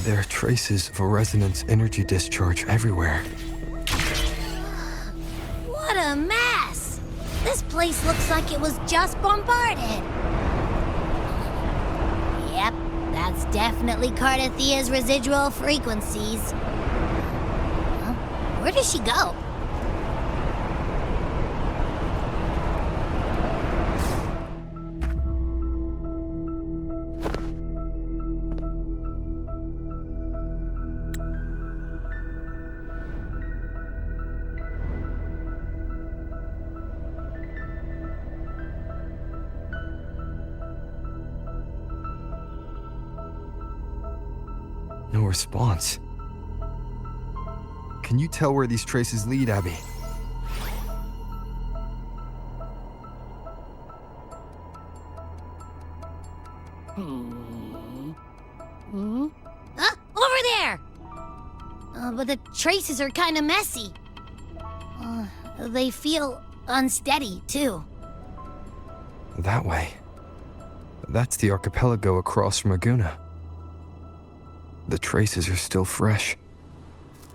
There are traces of a resonance energy discharge everywhere. What a mess! This place looks like it was just bombarded. Yep, that's definitely Cardathia's residual frequencies. Huh? Where does she go? No response. Can you tell where these traces lead, Abby? Over there! But the traces are kind of messy. They feel unsteady, too. That way. That's the archipelago across from Aguna. The traces are still fresh.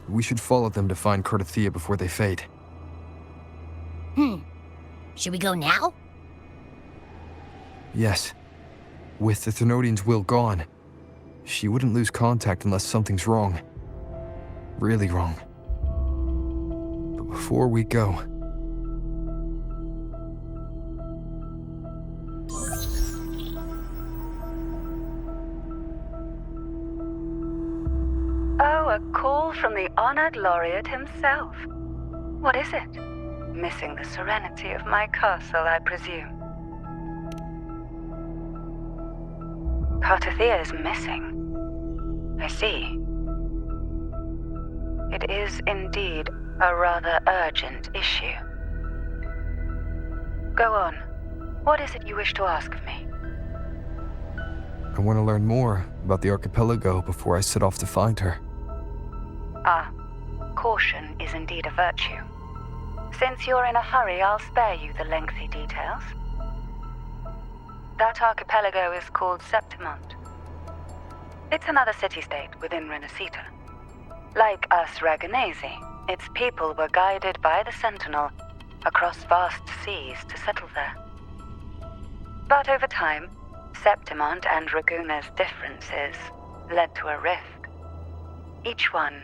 We should follow them to find Cardathia before they fade. Should we go now? Yes. With the Thenodian's will gone, she wouldn't lose contact unless something's wrong. Really wrong. But before we go... Oh, a call from the honored laureate himself. What is it? Missing the serenity of my castle, I presume. Cardathia is missing. I see. It is indeed a rather urgent issue. Go on. What is it you wish to ask of me? I want to learn more about the archipelago before I set off to find her. Caution is indeed a virtue. Since you're in a hurry, I'll spare you the lengthy details. That archipelago is called Septimont. It's another city-state within Rinascita. Like us Raganesi, its people were guided by the Sentinel across vast seas to settle there. But over time, Septimont and Raguna's differences led to a rift. Each one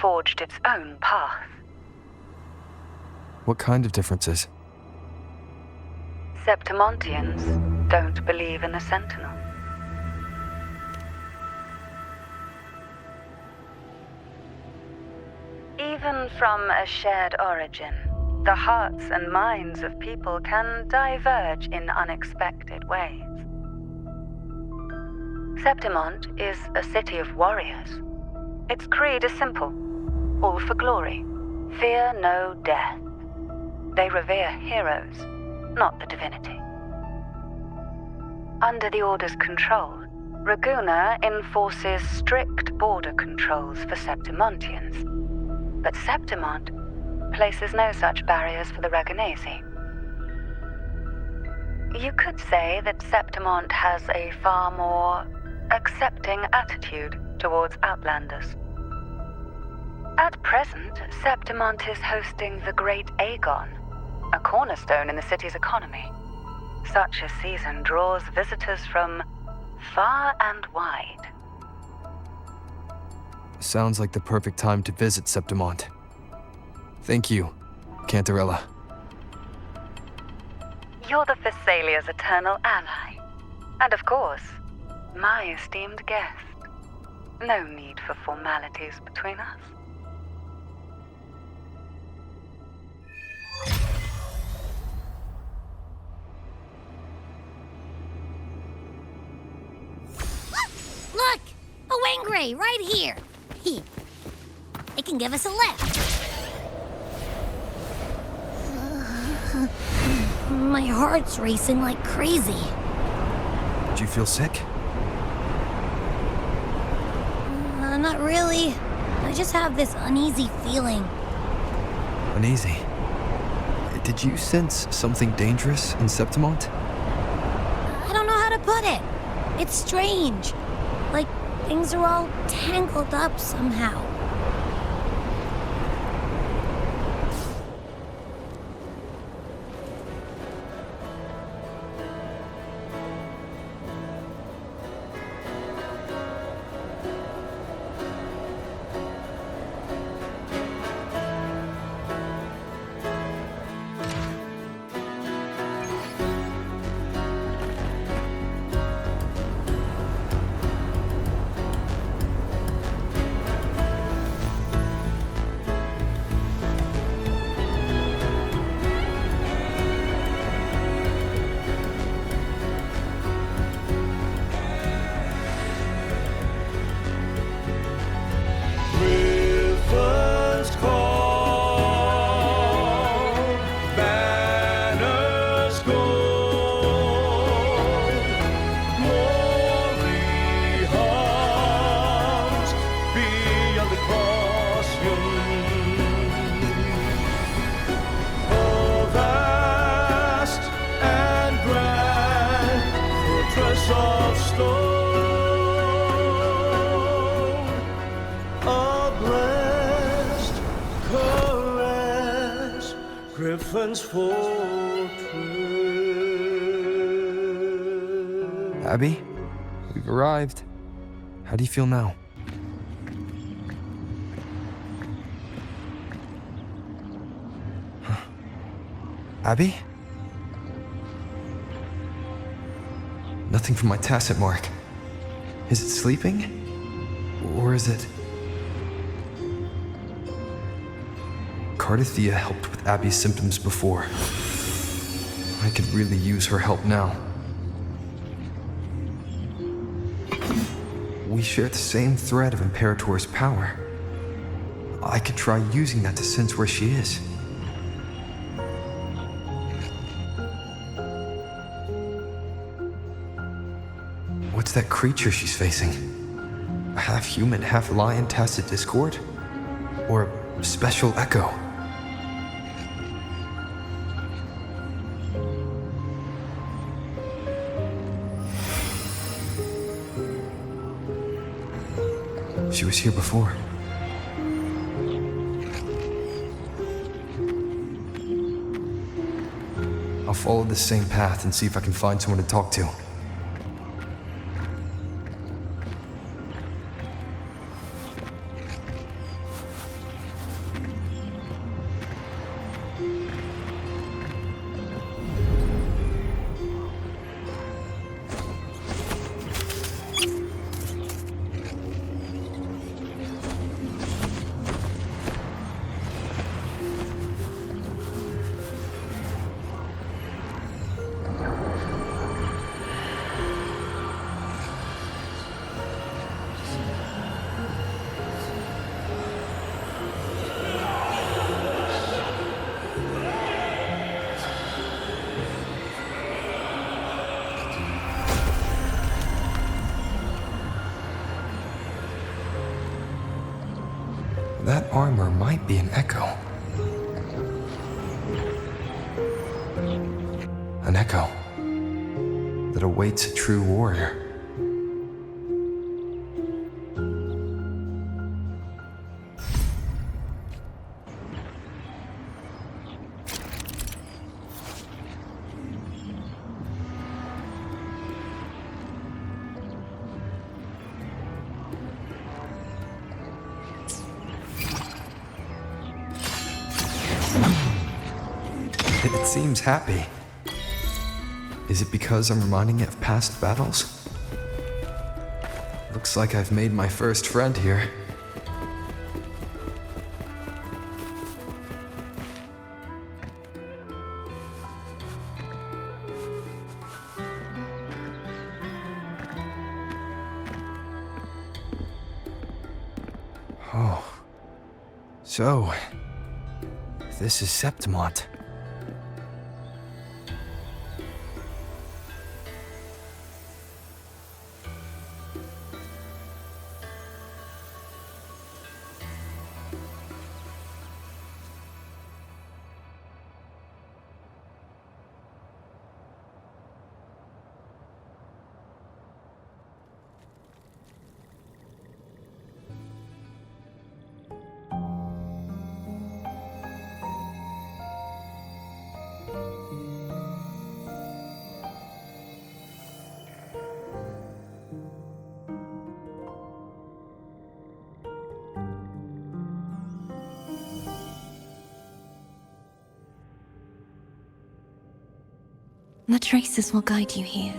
forged its own path. What kind of differences? Septimontians don't believe in the Sentinel. Even from a shared origin, the hearts and minds of people can diverge in unexpected ways. Septimont is a city of warriors. Its creed is simple: all for glory, fear no death. They revere heroes, not the divinity. Under the Order's control, Raguna enforces strict border controls for Septimontians, but Septimont places no such barriers for the Raganesi. You could say that Septimont has a far more accepting attitude towards outlanders. At present, Septimont is hosting the Great Aegon, a cornerstone in the city's economy. Such a season draws visitors from far and wide. Sounds like the perfect time to visit Septimont. Thank you, Cantarella. You're the Thessalia's eternal ally. And of course, my esteemed guest. No need for formalities between us. Look! A wingray right here! It can give us a lift. My heart's racing like crazy. Do you feel sick? Not really. I just have this uneasy feeling. Uneasy? Did you sense something dangerous in Septimont? I don't know how to put it. It's strange. Like Things are all tangled up somehow. Abby, we've arrived. How do you feel now? Huh. Abby? Nothing from my tacit mark. Is it sleeping? Or is it... Cardothea helped with Abby's symptoms before. I could really use her help now. We share the same thread of Imperator's power. I could try using that to sense where she is. What's that creature she's facing? A half-human, half-lion tacit discord? Or a special echo? She was here before. I'll follow the same path and see if I can find someone to talk to. That armor might be an echo. An echo that awaits a true warrior. It seems happy. Is it because I'm reminding it of past battles? Looks like I've made my first friend here. Oh. So, this is Septimont. The traces will guide you here.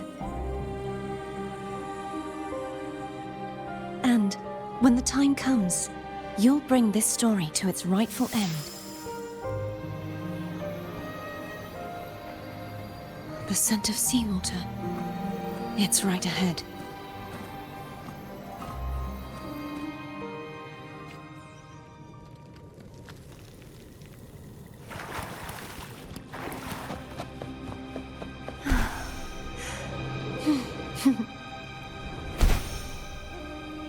And when the time comes, you'll bring this story to its rightful end. The scent of seawater. It's right ahead.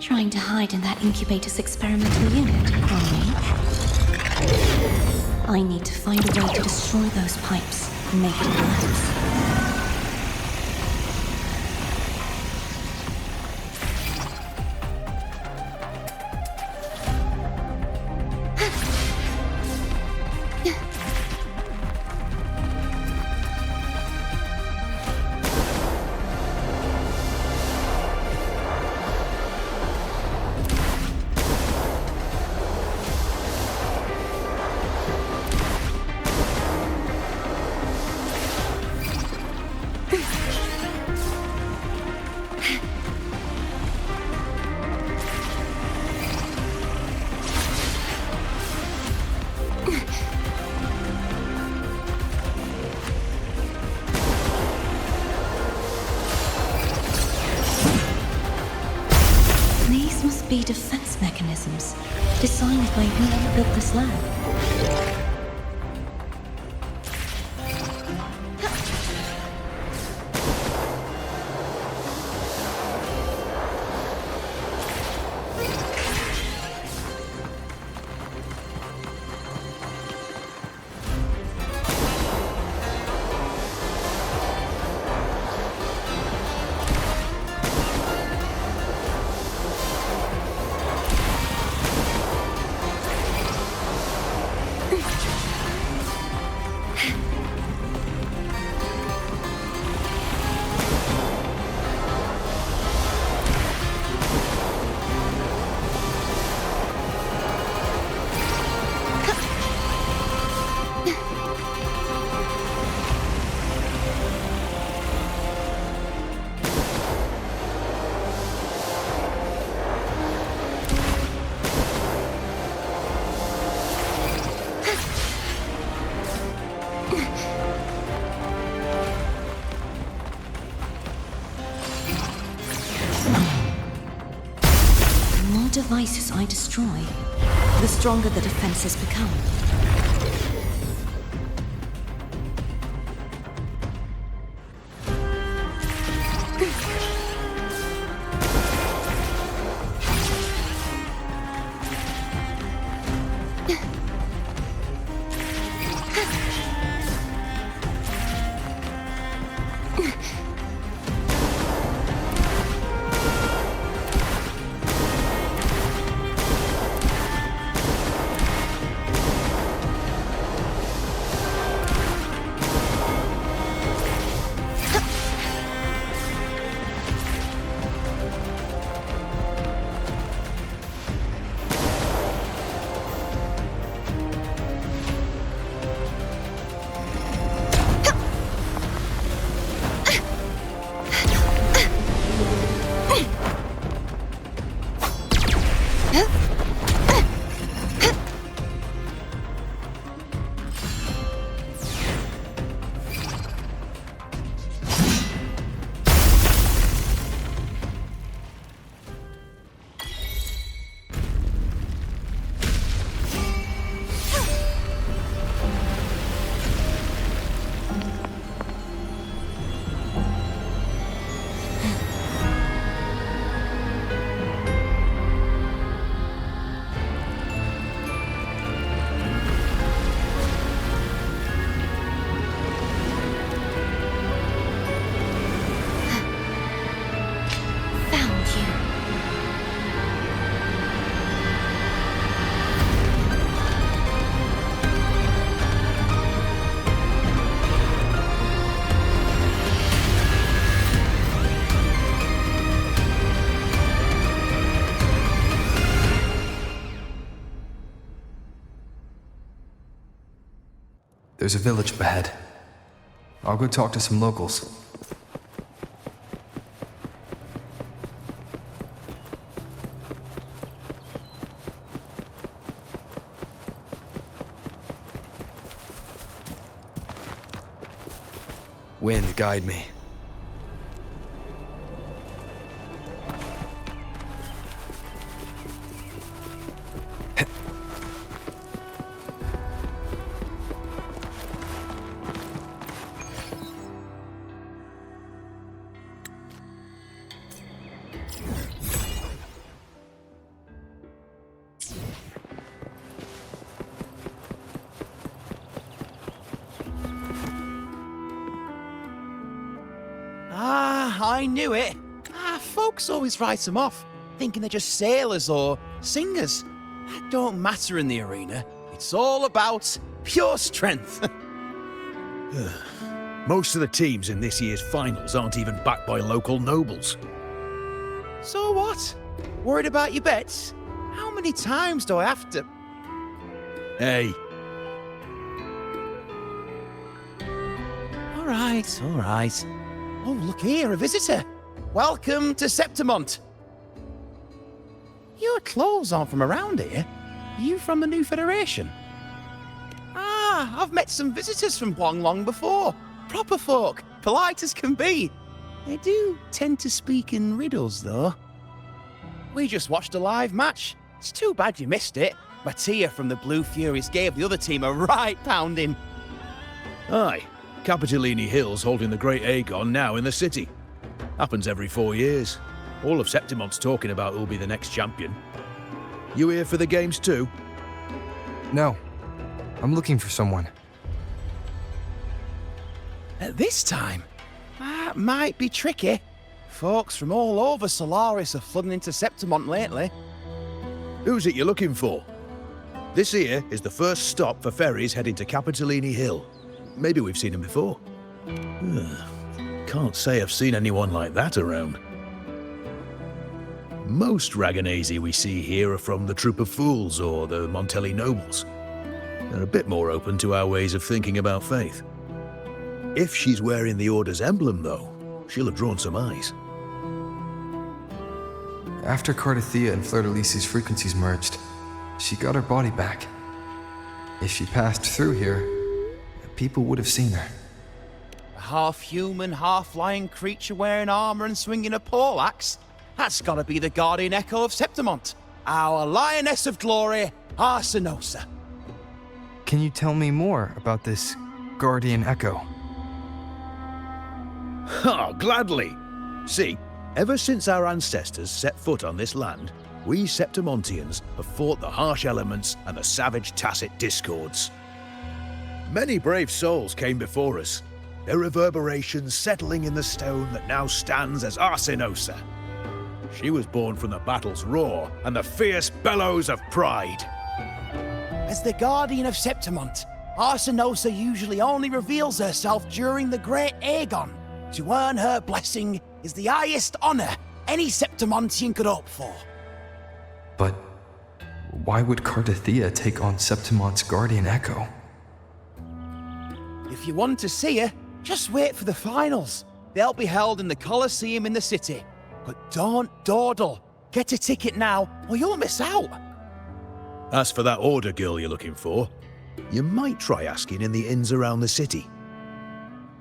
Trying to hide in that incubator's experimental unit, are we? I need to find a way to destroy those pipes and make it collapse. Be defense mechanisms designed by whoever built this lab. Devices I destroy, the stronger the defenses become. There's a village up ahead. I'll go talk to some locals. Wind, guide me. I knew it. Folks always write them off, thinking they're just sailors or singers. That don't matter in the arena. It's all about pure strength. Most of the teams in this year's finals aren't even backed by local nobles. So what? Worried about your bets? How many times do I have to... Hey, All right. Oh, look here, a visitor. Welcome to Septimont. Your clothes aren't from around here. Are you from the New Federation? I've met some visitors from Long before. Proper folk, polite as can be. They do tend to speak in riddles, though. We just watched a live match. It's too bad you missed it. Mattia from the Blue Furies gave the other team a right pounding. aye. Capitolini Hill's holding the Great Aegon now in the city. Happens every 4 years. All of Septimont's talking about who'll be the next champion. You here for the games too? No. I'm looking for someone. At this time? That might be tricky. Folks from all over Solaris are flooding into Septimont lately. Who's it you're looking for? This here is the first stop for ferries heading to Capitolini Hill. Maybe we've seen him before. Can't say I've seen anyone like that around. Most Raganesi we see here are from the Troop of Fools or the Montelli Nobles. They're a bit more open to our ways of thinking about faith. If she's wearing the Order's emblem, though, she'll have drawn some eyes. After Cardathia and Fleur-de-Lis's frequencies merged, she got her body back. If she passed through here, people would have seen her. A half-human, half-lion creature wearing armor and swinging a poleaxe? That's gotta be the guardian echo of Septimont. Our lioness of glory, Arsinosa. Can you tell me more about this guardian echo? Oh, gladly! See, ever since our ancestors set foot on this land, we Septimontians have fought the harsh elements and the savage tacit discords. Many brave souls came before us, their reverberations settling in the stone that now stands as Arsinosa. She was born from the battle's roar and the fierce bellows of pride. As the guardian of Septimont, Arsinosa usually only reveals herself during the Great Aegon. To earn her blessing is the highest honor any Septimontian could hope for. But why would Cardathia take on Septimont's guardian echo? If you want to see her, just wait for the finals. They'll be held in the Colosseum in the city. But don't dawdle. Get a ticket now, or you'll miss out. As for that Order girl you're looking for, you might try asking in the inns around the city.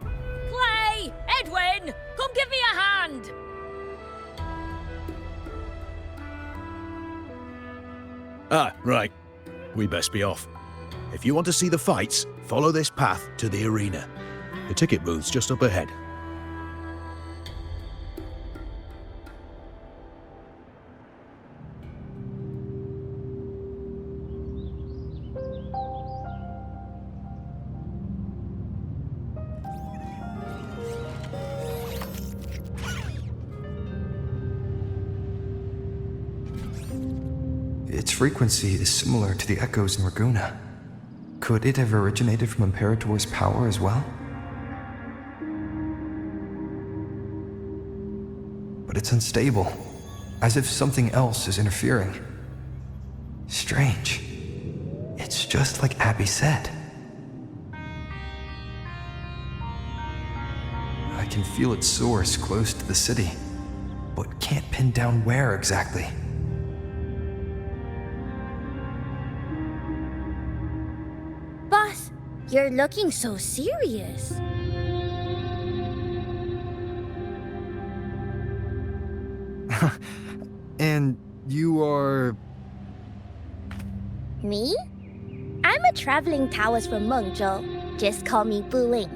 Clay! Edwin! Come give me a hand! Ah, right. We best be off. If you want to see the fights, follow this path to the arena. The ticket booth's just up ahead. Its frequency is similar to the echoes in Raguna. Could it have originated from Imperator's power as well? But it's unstable, as if something else is interfering. Strange. It's just like Abby said. can feel its source close to the city, but can't pin down where exactly. Boss, you're looking so serious. And you are... Me? I'm a traveling Taoist from Mengzhou. Just call me Buling.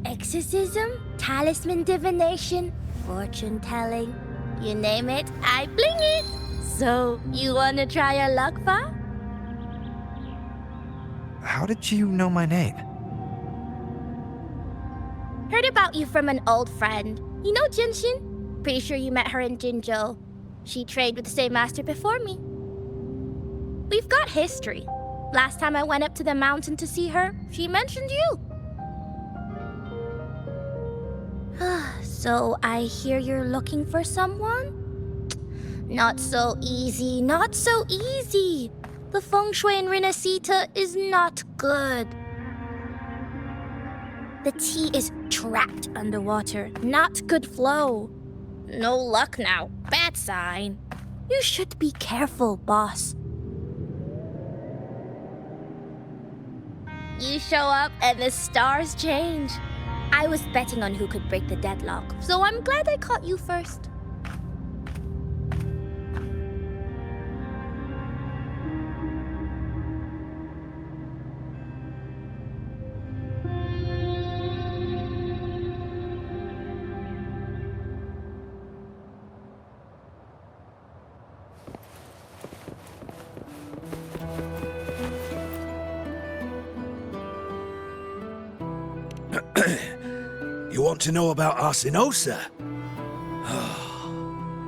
Exorcism, talisman divination, fortune telling. You name it, I bling it. So, you wanna try your luck, Fa? How did you know my name? Heard about you from an old friend. You know Jinshin? Pretty sure you met her in Jinzhou. She trained with the same master before me. We've got history. Last time I went up to the mountain to see her, she mentioned you. So I hear you're looking for someone? Not so easy, not so easy. The feng shui in Rinascita is not good. The tea is trapped underwater, not good flow. No luck now, bad sign. You should be careful, boss. You show up and the stars change. I was betting on who could break the deadlock, so I'm glad I caught you first. You want to know about Arsinosa?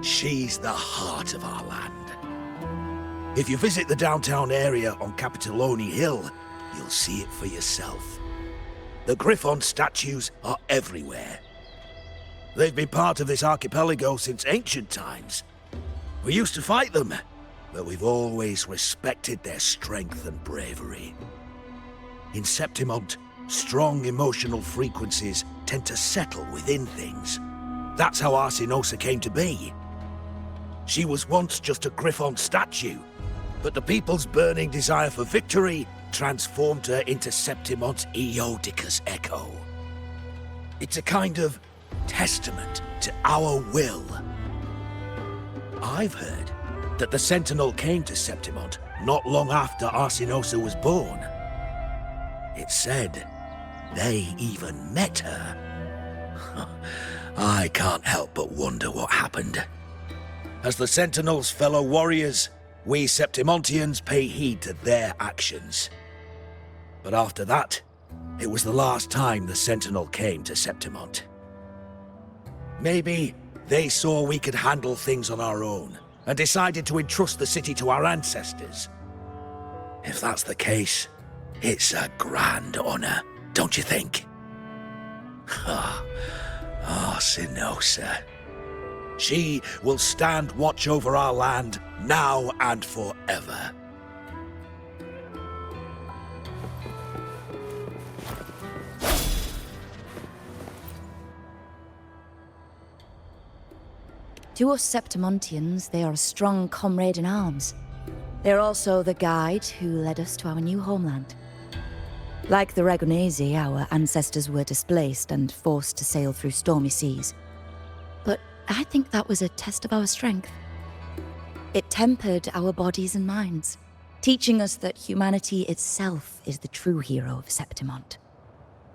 She's the heart of our land. If you visit the downtown area on Capitoloni Hill, you'll see it for yourself. The Griffon statues are everywhere. They've been part of this archipelago since ancient times. We used to fight them, but we've always respected their strength and bravery. In Septimont, strong emotional frequencies tend to settle within things. That's how Arsinosa came to be. She was once just a Griffon statue, but the people's burning desire for victory transformed her into Septimont's Eodica's echo. It's a kind of testament to our will. I've heard that the Sentinel came to Septimont not long after Arsinosa was born. It's said they even met her. I can't help but wonder what happened. As the Sentinel's fellow warriors, we Septimontians pay heed to their actions. But after that, it was the last time the Sentinel came to Septimont. Maybe they saw we could handle things on our own, and decided to entrust the city to our ancestors. If that's the case, it's a grand honor, don't you think? Arsinosa. She will stand watch over our land now and forever. To us Septimontians, they are a strong comrade in arms. They're also the guide who led us to our new homeland. Like the Ragonesi, our ancestors were displaced and forced to sail through stormy seas. But I think that was a test of our strength. It tempered our bodies and minds, teaching us that humanity itself is the true hero of Septimont.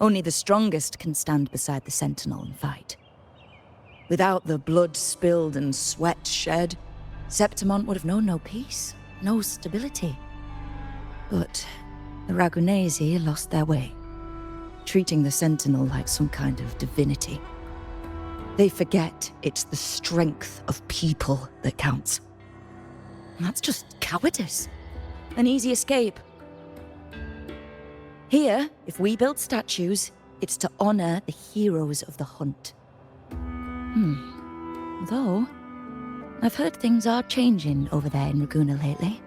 Only the strongest can stand beside the Sentinel and fight. Without the blood spilled and sweat shed, Septimont would have known no peace, no stability. But the Ragonesi lost their way, treating the Sentinel like some kind of divinity. They forget it's the strength of people that counts. And that's just cowardice. An easy escape. Here, if we build statues, it's to honor the heroes of the hunt. Though, I've heard things are changing over there in Raguna lately.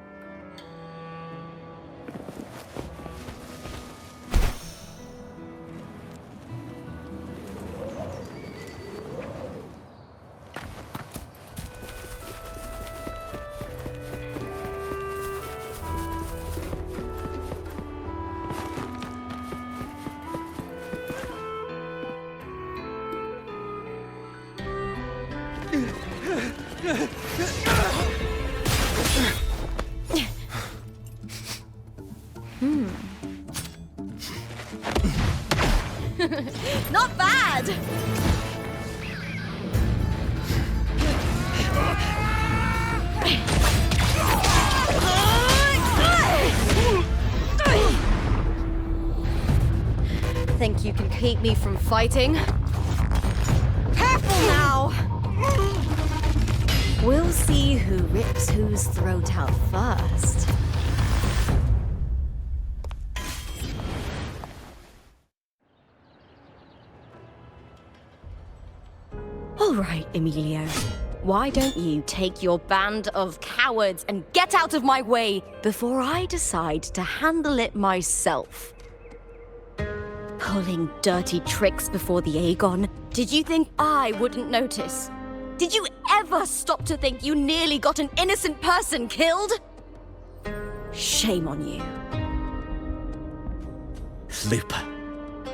Not bad! Think you can keep me from fighting? Careful now! We'll see who rips whose throat out first. All right, Emilio. Why don't you take your band of cowards and get out of my way before I decide to handle it myself? Pulling dirty tricks before the Aegon. Did you think I wouldn't notice? Did you ever stop to think you nearly got an innocent person killed? Shame on you. Lupa.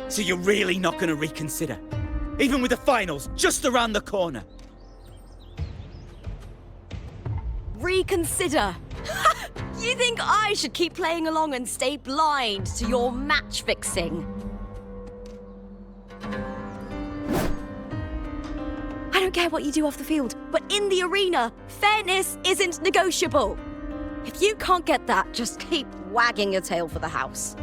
So you're really not gonna reconsider? Even with the finals just around the corner? Reconsider. You think I should keep playing along and stay blind to your match fixing? I don't care what you do off the field, but in the arena, fairness isn't negotiable. If you can't get that, just keep wagging your tail for the house.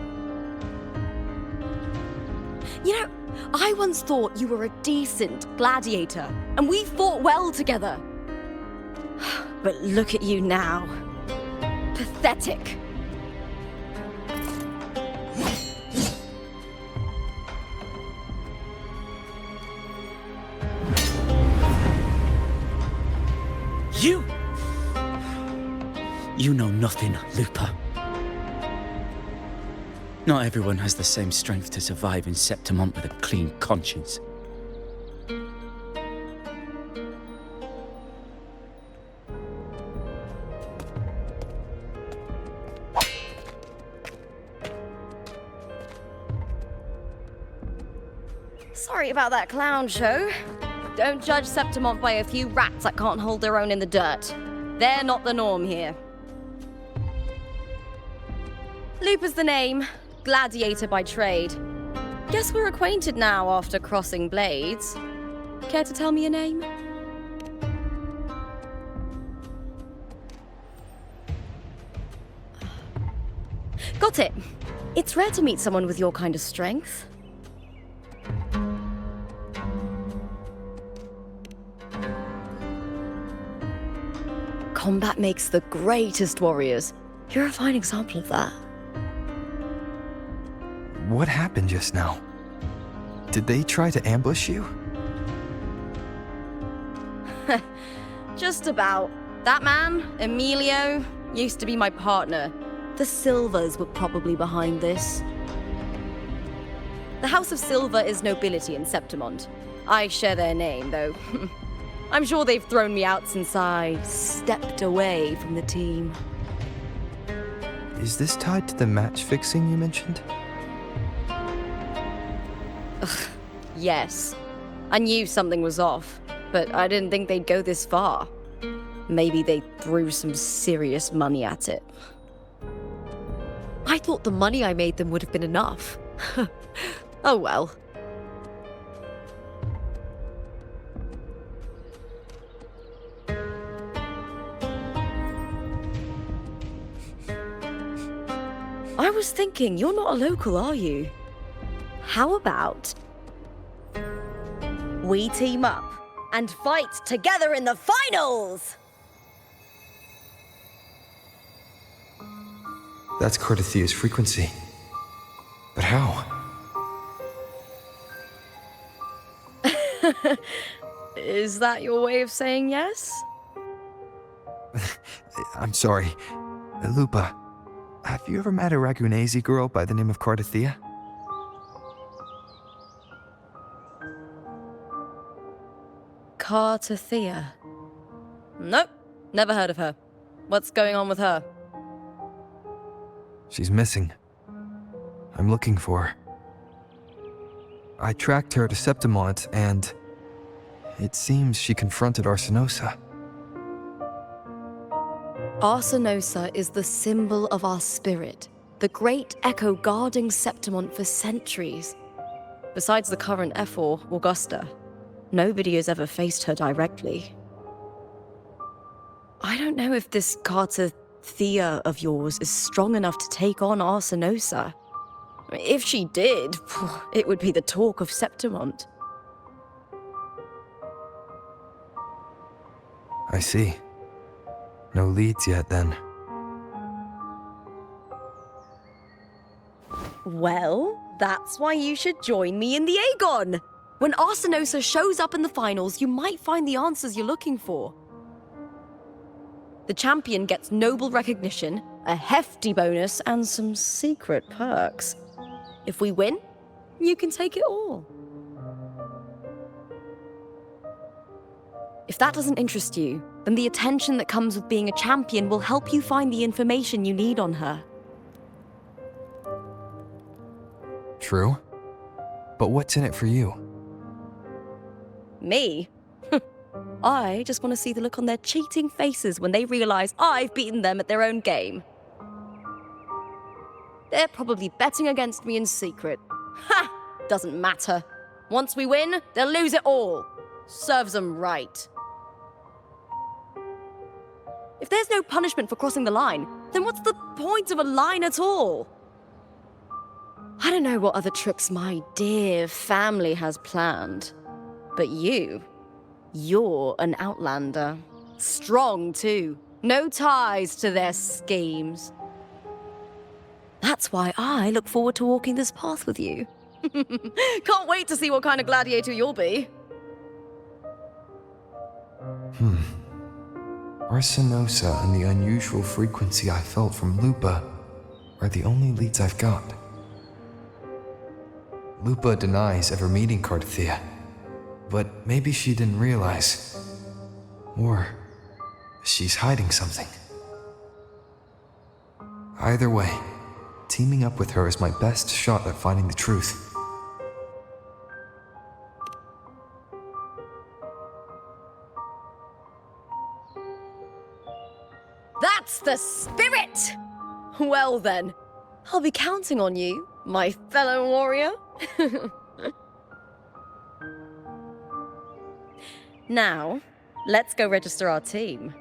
You know, I once thought you were a decent gladiator, and we fought well together. But look at you now. Pathetic. You know nothing, Lupa. Not everyone has the same strength to survive in Septimont with a clean conscience. Sorry about that clown show. Don't judge Septimont by a few rats that can't hold their own in the dirt. They're not the norm here. Lupa's the name, gladiator by trade. Guess we're acquainted now after crossing blades. Care to tell me your name? Got it. It's rare to meet someone with your kind of strength. Combat makes the greatest warriors. You're a fine example of that. What happened just now? Did they try to ambush you? Just about. That man, Emilio, used to be my partner. The Silvers were probably behind this. The House of Silver is nobility in Septimont. I share their name, though. I'm sure they've thrown me out since I stepped away from the team. Is this tied to the match fixing you mentioned? Yes. I knew something was off, but I didn't think they'd go this far. Maybe they threw some serious money at it. I thought the money I made them would have been enough. Oh well. I was thinking, you're not a local, are you? How about we team up and fight together in the finals? That's Cardathia's frequency. But how? Is that your way of saying yes? I'm sorry. Lupa, have you ever met a Ragunese girl by the name of Cardathia? Cardathia? Nope, never heard of her. What's going on with her? She's missing. I'm looking for her. I tracked her to Septimont, and it seems she confronted Arsenosa. Arsenosa is the symbol of our spirit, the great echo guarding Septimont for centuries. Besides the current F4, Augusta, nobody has ever faced her directly. I don't know if this Carter Thea of yours is strong enough to take on Arsenosa. If she did, it would be the talk of Septimont. I see. No leads yet, then. Well, that's why you should join me in the Aegon! When Arsenosa shows up in the finals, you might find the answers you're looking for. The champion gets noble recognition, a hefty bonus, and some secret perks. If we win, you can take it all. If that doesn't interest you, then the attention that comes with being a champion will help you find the information you need on her. True. But what's in it for you? Me? I just want to see the look on their cheating faces when they realize I've beaten them at their own game. They're probably betting against me in secret. Ha! Doesn't matter. Once we win, they'll lose it all. Serves them right. If there's no punishment for crossing the line, then what's the point of a line at all? I don't know what other tricks my dear family has planned, but you're an outlander. Strong, too. No ties to their schemes. That's why I look forward to walking this path with you. Can't wait to see what kind of gladiator you'll be. Arsenosa and the unusual frequency I felt from Lupa are the only leads I've got. Lupa denies ever meeting Carthea, but maybe she didn't realize. Or she's hiding something. Either way, teaming up with her is my best shot at finding the truth. That's the spirit! Well then, I'll be counting on you, my fellow warrior. Now, let's go register our team.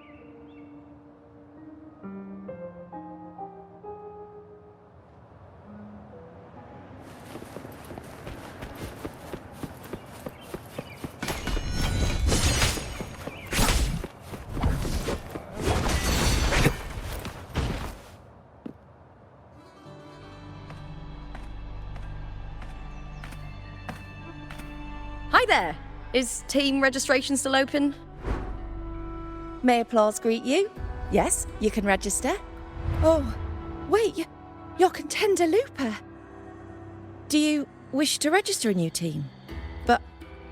Hi there! Is team registration still open? May applause greet you? Yes, you can register. Oh, wait, you're contender Lupa. Do you wish to register a new team? But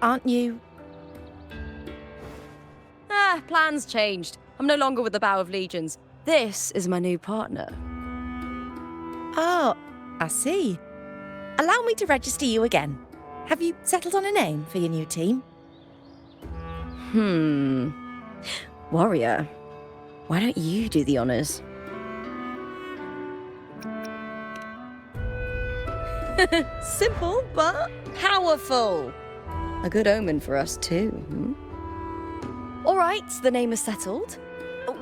aren't you... Plans changed. I'm no longer with the Bow of Legions. This is my new partner. Oh, I see. Allow me to register you again. Have you settled on a name for your new team? Warrior, why don't you do the honors? Simple, but powerful. A good omen for us too. All right, the name is settled.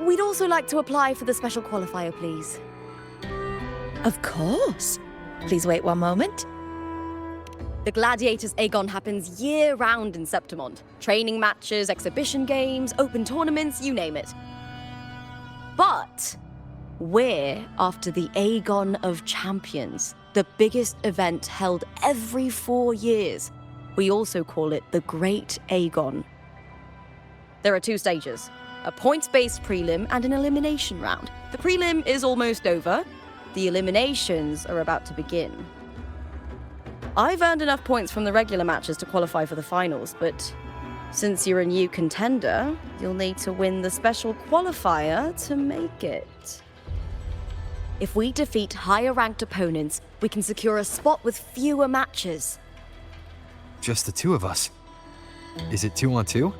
We'd also like to apply for the special qualifier, please. Of course. Please wait one moment. The Gladiators Aegon happens year-round in Septimont. Training matches, exhibition games, open tournaments, you name it. But we're after the Aegon of Champions, the biggest event held every 4 years. We also call it the Great Aegon. There are 2 stages, a points-based prelim and an elimination round. The prelim is almost over. The eliminations are about to begin. I've earned enough points from the regular matches to qualify for the finals, but since you're a new contender, you'll need to win the special qualifier to make it. If we defeat higher-ranked opponents, we can secure a spot with fewer matches. Just the 2 of us. Is it 2-on-2?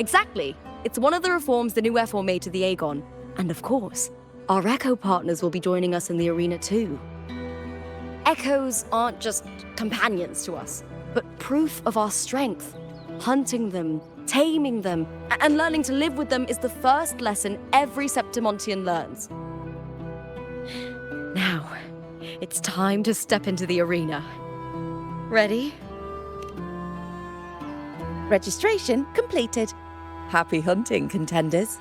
Exactly. It's one of the reforms the new FO made to the Aegon. And of course, our Echo partners will be joining us in the arena too. Echoes aren't just companions to us, but proof of our strength. Hunting them, taming them, and learning to live with them is the first lesson every Septimontian learns. Now, it's time to step into the arena. Ready? Registration completed. Happy hunting, contenders.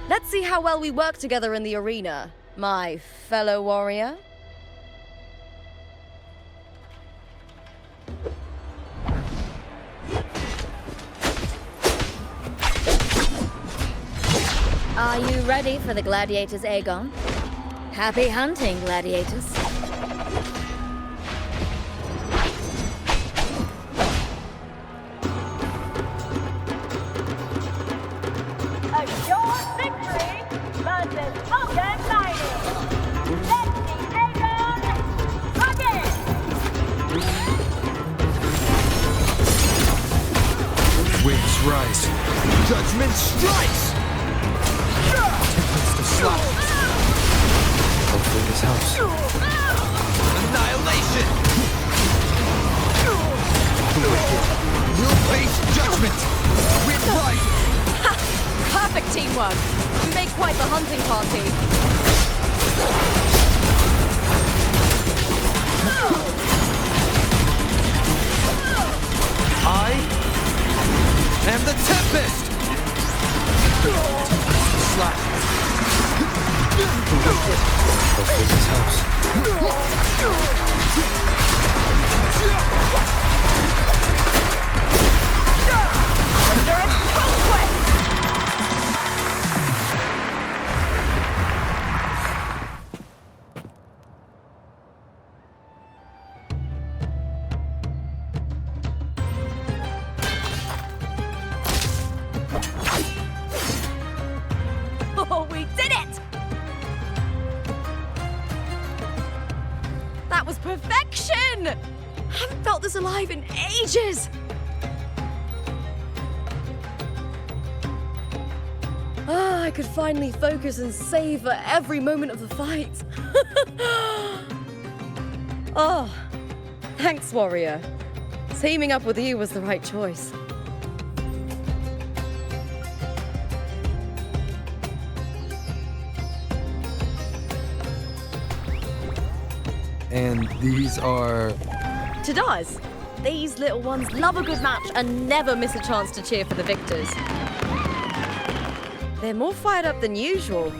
Let's see how well we work together in the arena, my fellow warrior. Are you ready for the gladiators, Aegon? Happy hunting, gladiators. Assure victory versus Vulcan Mining. Let's see Aegon again. Waves rise. Judgment strikes! Tempest of slash. Hopefully this helps. Annihilation! The wicked will face judgment! With right! Perfect teamwork! We make quite the hunting party. I am the Tempest! Tempest of slash. The wicked. Hopefully this helps. Oh, we did it! That was perfection! I haven't felt this alive in ages! Ah, I could finally focus and savor every moment of the fight. Oh, thanks, warrior. Teaming up with you was the right choice. And these are... Tadars, these little ones love a good match and never miss a chance to cheer for the victors. They're more fired up than usual.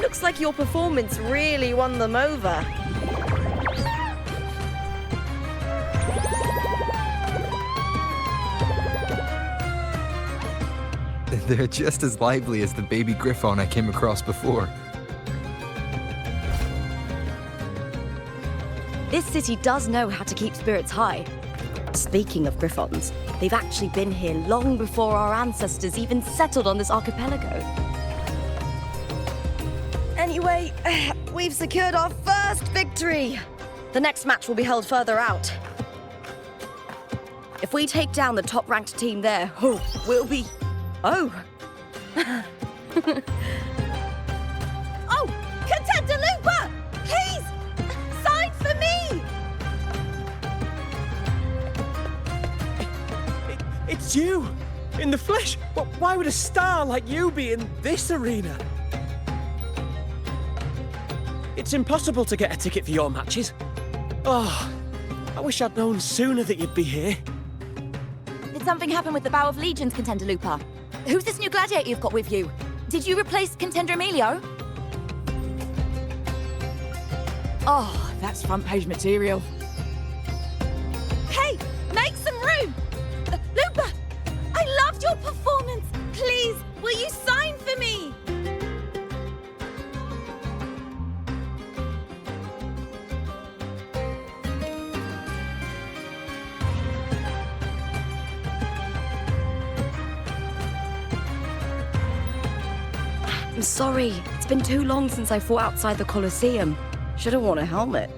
Looks like your performance really won them over. They're just as lively as the baby Griffon I came across before. This city does know how to keep spirits high. Speaking of Griffons, they've actually been here long before our ancestors even settled on this archipelago. Anyway, we've secured our first victory. The next match will be held further out. If we take down the top-ranked team there, we'll be... Oh! Oh, Contender Lupa! Please! Sign for me! It's you! In the flesh! Why would a star like you be in this arena? It's impossible to get a ticket for your matches. Oh, I wish I'd known sooner that you'd be here. Did something happen with the Bow of Legions, Contender Lupa? Who's this new gladiator you've got with you? Did you replace Contender Emilio? Oh, that's front page material. Hey, make some room! Lupa, I loved your performance. Please, will you sign for me? I'm sorry. It's been too long since I fought outside the Colosseum. Should have worn a helmet.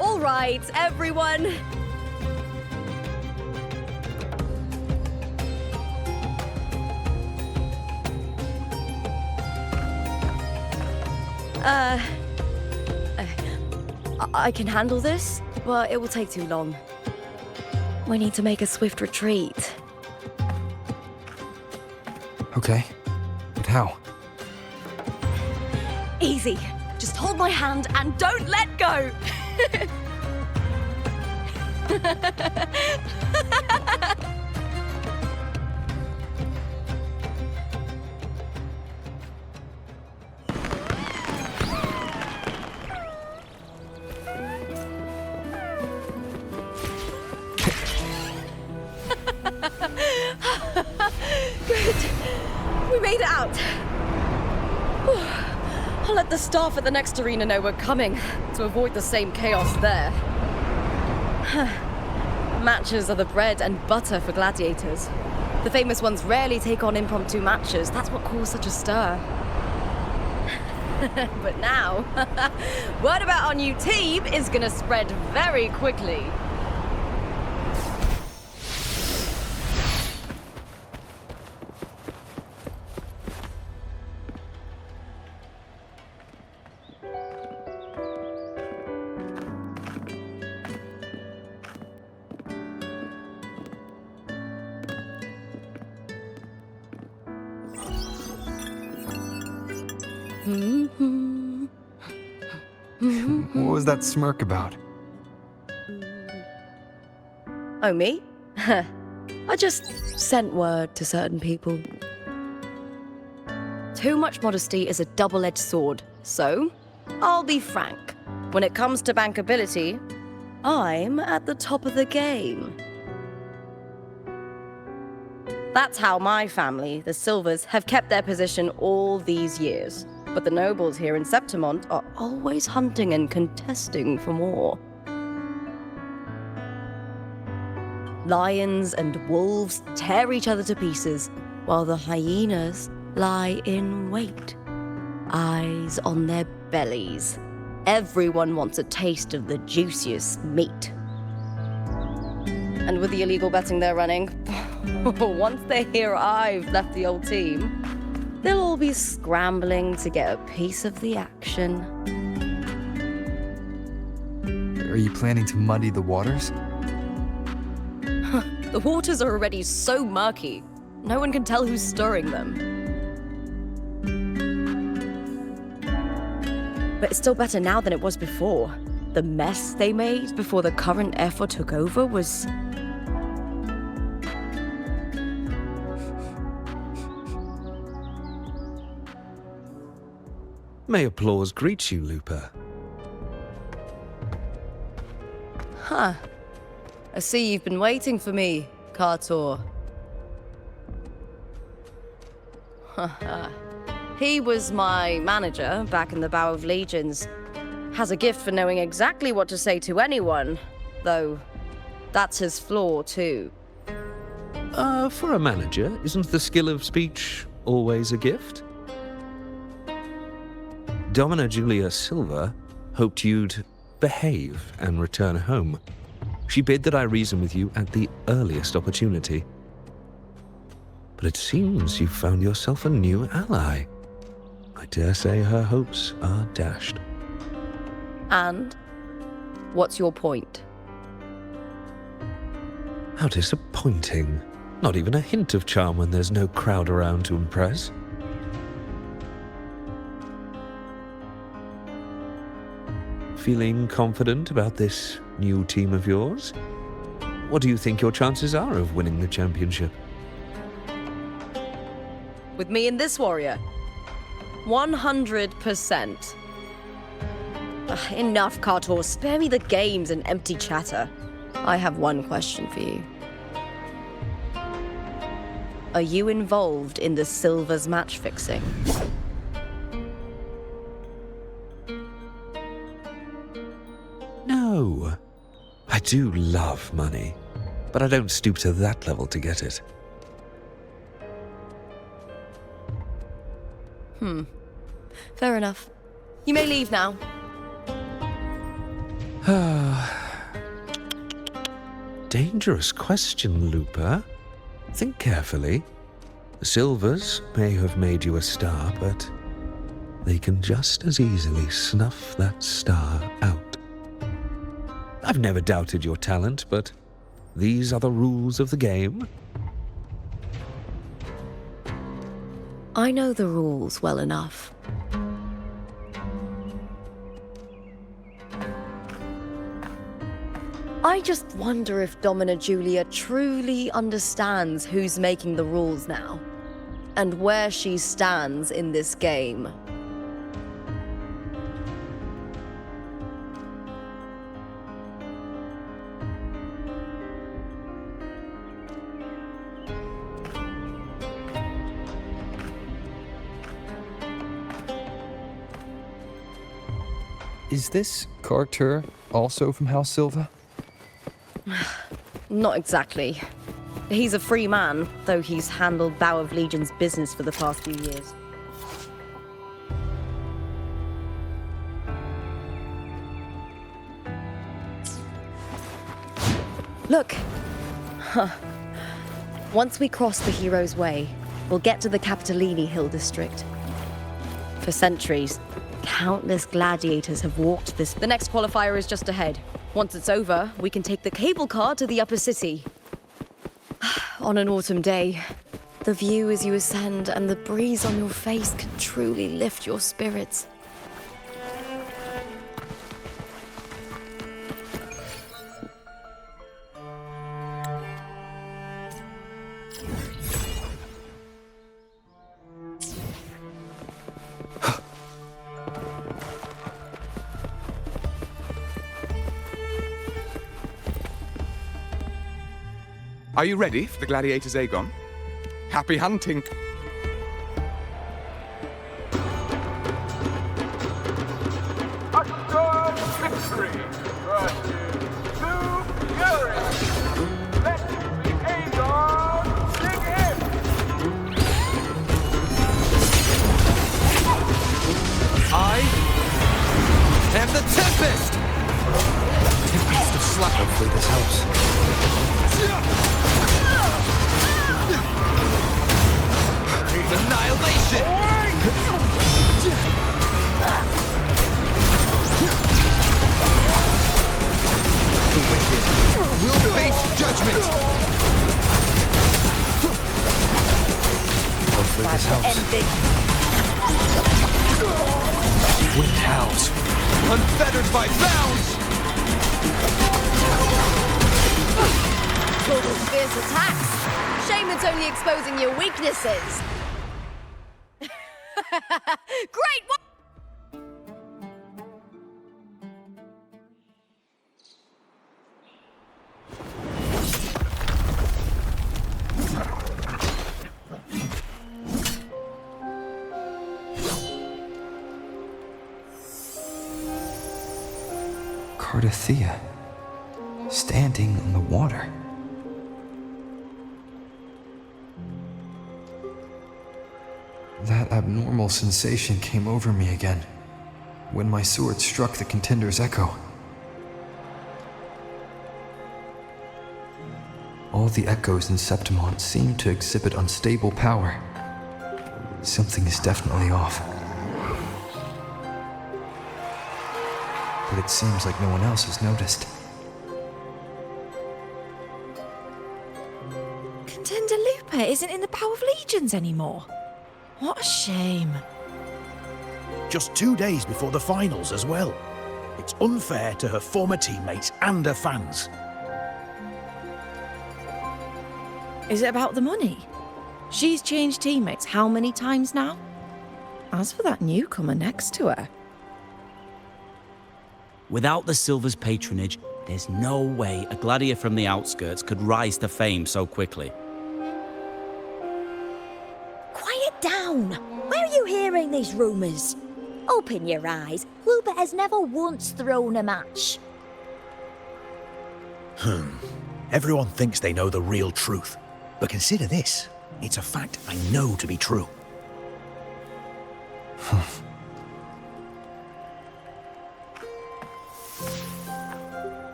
All right, everyone. I can handle this, but it will take too long. We need to make a swift retreat. Okay. But how? Easy. Just hold my hand and don't let go. Good. We made it out. I'll let the staff at the next arena know we're coming to avoid the same chaos there. Matches are the bread and butter for gladiators. The famous ones rarely take on impromptu matches. That's what caused such a stir. But now, word about our new team is gonna spread very quickly. What was that smirk about? Oh, me? I just sent word to certain people. Too much modesty is a double-edged sword, so I'll be frank. When it comes to bankability, I'm at the top of the game. That's how my family, the Silvers, have kept their position all these years. But the nobles here in Septimont are always hunting and contesting for more. Lions and wolves tear each other to pieces, while the hyenas lie in wait, eyes on their bellies. Everyone wants a taste of the juiciest meat. And with the illegal betting they're running, once they hear I've left the old team, they'll all be scrambling to get a piece of the action. Are you planning to muddy the waters? The waters are already so murky, no one can tell who's stirring them. But it's still better now than it was before. The mess they made before the current effort took over was... May applause greet you, Lupa. Huh. I see you've been waiting for me, Kartor. He was my manager back in the Bow of Legions. Has a gift for knowing exactly what to say to anyone, though that's his flaw too. For a manager, isn't the skill of speech always a gift? Domina Julia Silva hoped you'd behave and return home. She bid that I reason with you at the earliest opportunity. But it seems you've found yourself a new ally. I dare say her hopes are dashed. And? What's your point? How disappointing. Not even a hint of charm when there's no crowd around to impress. Feeling confident about this new team of yours? What do you think your chances are of winning the championship? With me and this warrior? 100%. Enough, Kartor. Spare me the games and empty chatter. I have one question for you. Are you involved in the Silvers match fixing? No. I do love money, but I don't stoop to that level to get it. Fair enough. You may leave now. Dangerous question, Lupa. Think carefully. The Silvers may have made you a star, but they can just as easily snuff that star out. I've never doubted your talent, but these are the rules of the game. I know the rules well enough. I just wonder if Domina Julia truly understands who's making the rules now, and where she stands in this game. Is this Carter also from House Silva? Not exactly. He's a free man, though he's handled Bow of Legion's business for the past few years. Look! Huh. Once we cross the Hero's Way, we'll get to the Capitolini Hill district. For centuries, countless gladiators have walked this. The next qualifier is just ahead. Once it's over, we can take the cable car to the upper city. On an autumn day, the view as you ascend and the breeze on your face can truly lift your spirits. Are you ready for the gladiators, Aegon? Happy hunting! Assured victory versus two fury! Let the Aegon dig in! I am the Tempest! Tempest of Slack. Hopefully this helps. Annihilation! The wicked will face judgment! Hopefully this helps. Wind howls, unfettered by bounds! Total fierce attacks! Shame it's only exposing your weaknesses! Great! Cardothea, standing in the water. That abnormal sensation came over me again, when my sword struck the contender's echo. All the echoes in Septimont seem to exhibit unstable power. Something is definitely off. But it seems like no one else has noticed. Contender Lupa isn't in the Bow of Legions anymore. What a shame. Just 2 days before the finals as well. It's unfair to her former teammates and her fans. Is it about the money? She's changed teammates how many times now? As for that newcomer next to her... Without the Silver's patronage, there's no way a gladiator from the outskirts could rise to fame so quickly. Quiet down! Where are you hearing these rumours? Open your eyes. Lupa has never once thrown a match. Everyone thinks they know the real truth. But consider this. It's a fact I know to be true.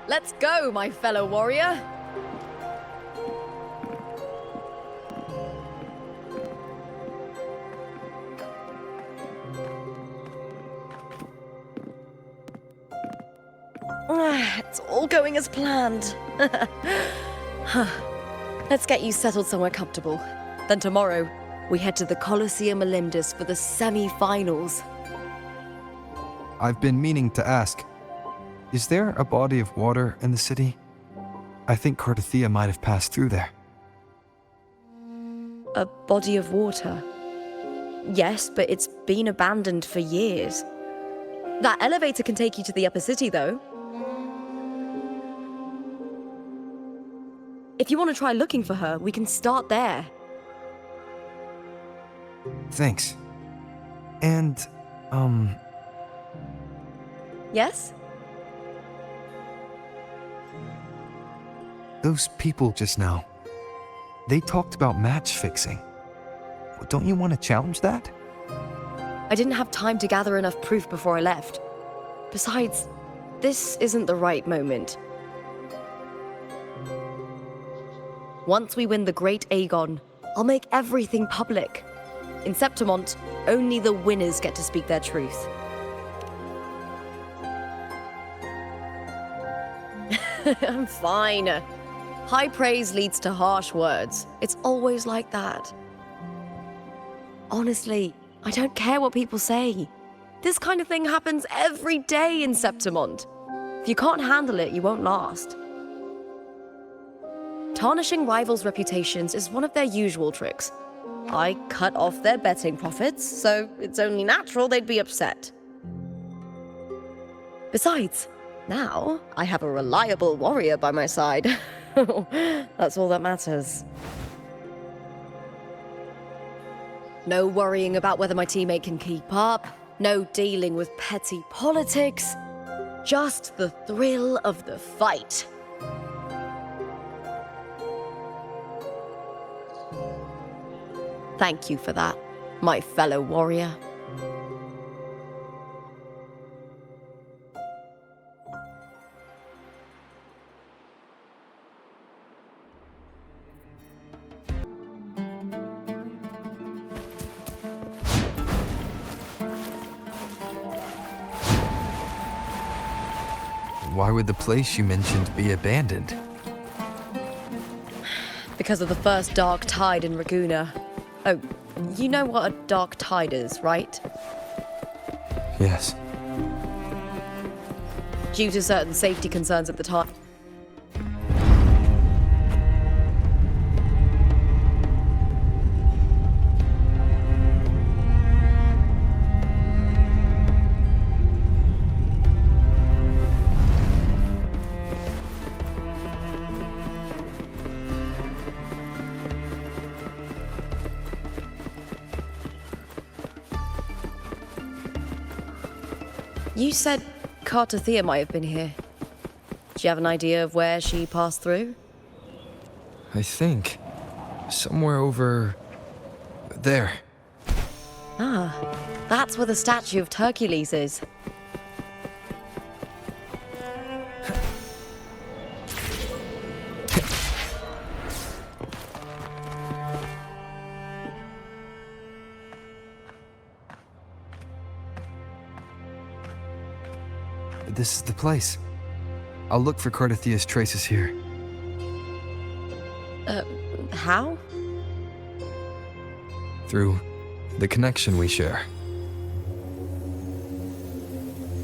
Let's go, my fellow warrior. It's all going as planned. Let's get you settled somewhere comfortable. Then tomorrow, we head to the Colosseum Olympus for the semi-finals. I've been meaning to ask, is there a body of water in the city? I think Cardothea might have passed through there. A body of water? Yes, but it's been abandoned for years. That elevator can take you to the upper city, though. If you want to try looking for her, we can start there. Thanks. And, Yes? those people just now, they talked about match fixing. Don't you want to challenge that? I didn't have time to gather enough proof before I left. Besides, this isn't the right moment. Once we win the Great Aegon, I'll make everything public. In Septimont, only the winners get to speak their truth. I'm fine. High praise leads to harsh words. It's always like that. Honestly, I don't care what people say. This kind of thing happens every day in Septimont. If you can't handle it, you won't last. Tarnishing rivals' reputations is one of their usual tricks. I cut off their betting profits, so it's only natural they'd be upset. Besides, now I have a reliable warrior by my side. That's all that matters. No worrying about whether my teammate can keep up, no dealing with petty politics, just the thrill of the fight. Thank you for that, my fellow warrior. Why would the place you mentioned be abandoned? Because of the first dark tide in Raguna. Oh, you know what a dark tide is, right? Yes. Due to certain safety concerns at the time. You said Cardothea might have been here. Do you have an idea of where she passed through? I think. Somewhere over... there. Ah, that's where the statue of Hercules is. This is the place. I'll look for Cardothea's traces here. How? Through the connection we share.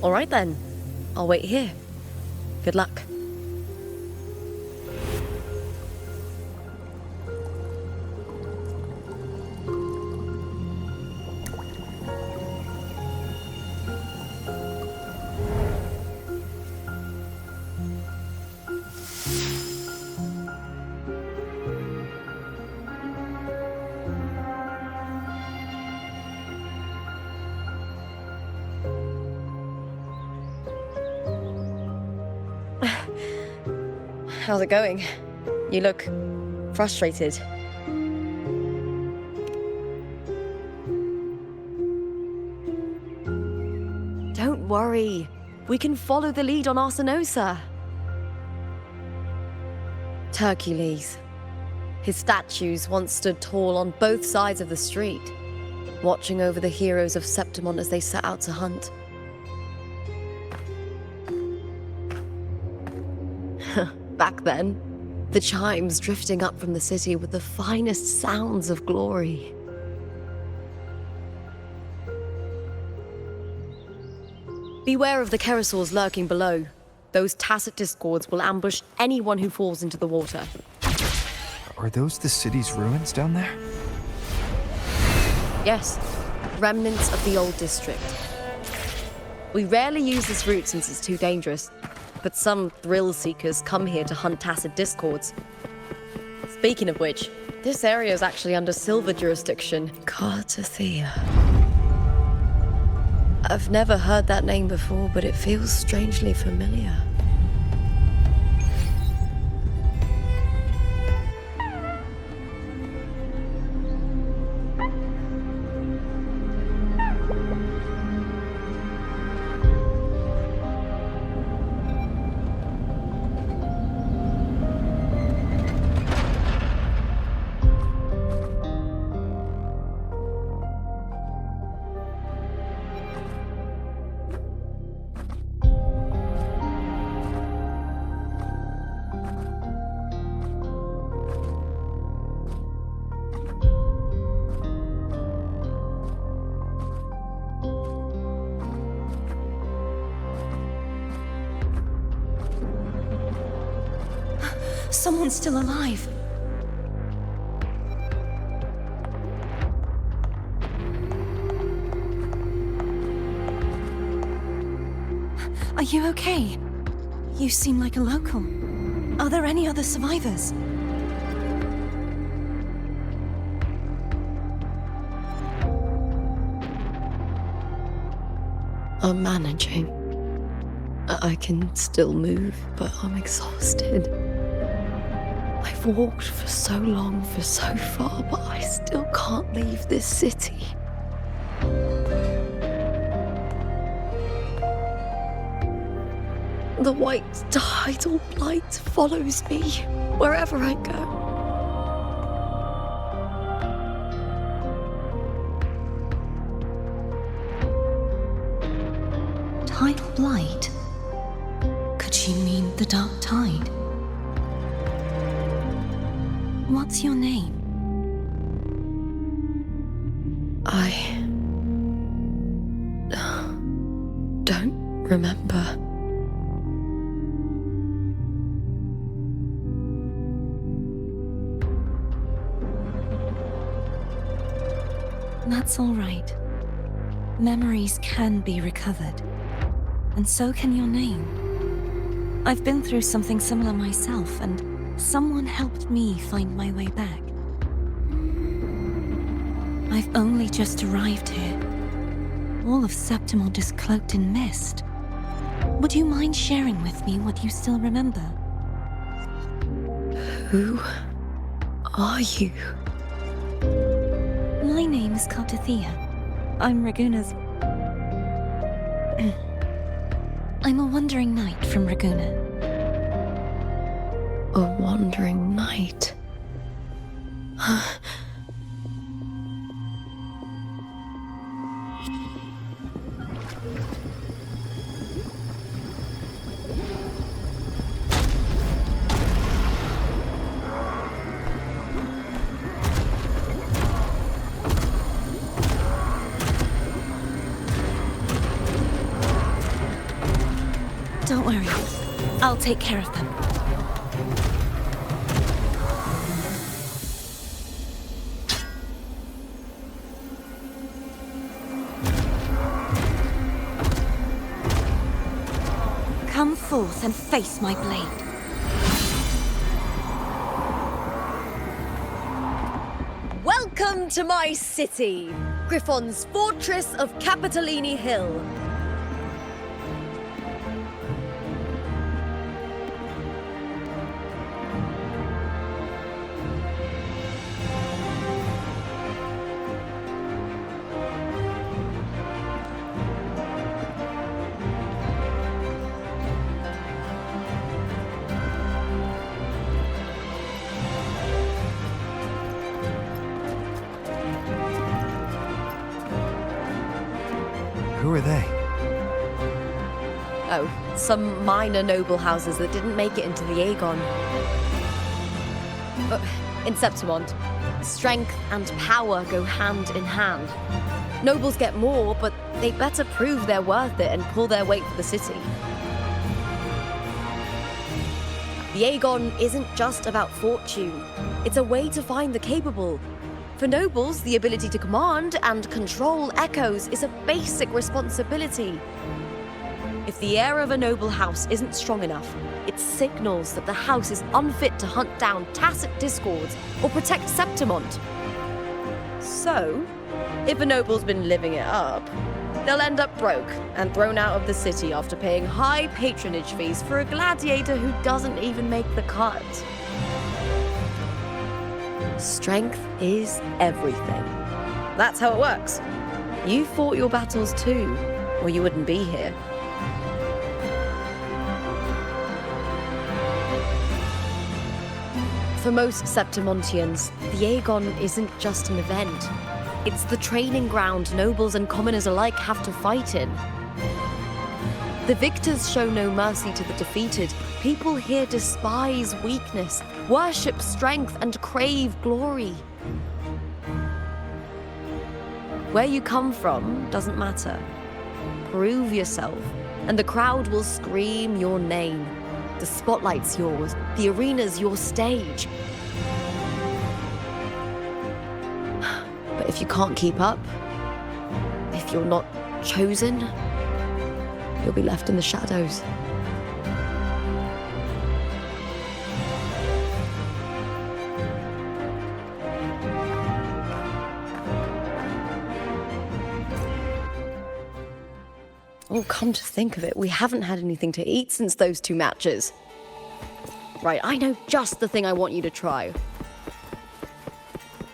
All right then. I'll wait here. Good luck. How's it going? You look frustrated. Don't worry. We can follow the lead on Arsenosa. Hercules. His statues once stood tall on both sides of the street, watching over the heroes of Septimont as they set out to hunt. Back then, the chimes drifting up from the city with the finest sounds of glory. Beware of the Kerosaurs lurking below. Those tacit discords will ambush anyone who falls into the water. Are those the city's ruins down there? Yes, remnants of the old district. We rarely use this route since it's too dangerous, but some thrill-seekers come here to hunt tacit discords. Speaking of which, this area is actually under Silver jurisdiction. Cartathea. I've never heard that name before, but it feels strangely familiar. Someone's still alive. Are you okay? You seem like a local. Are there any other survivors? I'm managing. I can still move, but I'm exhausted. I've walked for so long, for so far, but I still can't leave this city. The white tidal blight follows me wherever I go. Tidal blight? Could she mean the dark tide? What's your name? I don't remember. That's all right. Memories can be recovered. And so can your name. I've been through something similar myself, and someone helped me find my way back. I've only just arrived here. All of Septimont is cloaked in mist. Would you mind sharing with me what you still remember? Who are you? My name is Cartathea. I'm Raguna's... I'm a wandering knight from Raguna. A wandering knight. Don't worry. I'll take care of them. Come forth and face my blade. Welcome to my city, Griffon's fortress of Capitolini Hill. Who are they? Oh, some minor noble houses that didn't make it into the Aegon. In Septimont, strength and power go hand in hand. Nobles get more, but they better prove they're worth it and pull their weight for the city. The Aegon isn't just about fortune. It's a way to find the capable. For nobles, the ability to command and control echoes is a basic responsibility. If the heir of a noble house isn't strong enough, it signals that the house is unfit to hunt down tacit discords or protect Septimont. So, if a noble's been living it up, they'll end up broke and thrown out of the city after paying high patronage fees for a gladiator who doesn't even make the cut. Strength is everything. That's how it works. You fought your battles too, or you wouldn't be here. For most Septimontians, the Aegon isn't just an event. It's the training ground nobles and commoners alike have to fight in. The victors show no mercy to the defeated. People here despise weakness, worship strength, and crave glory. Where you come from doesn't matter. Prove yourself, and the crowd will scream your name. The spotlight's yours, the arena's your stage. But if you can't keep up, if you're not chosen, you'll be left in the shadows. Oh, come to think of it, we haven't had anything to eat since those 2 matches. Right, I know just the thing I want you to try.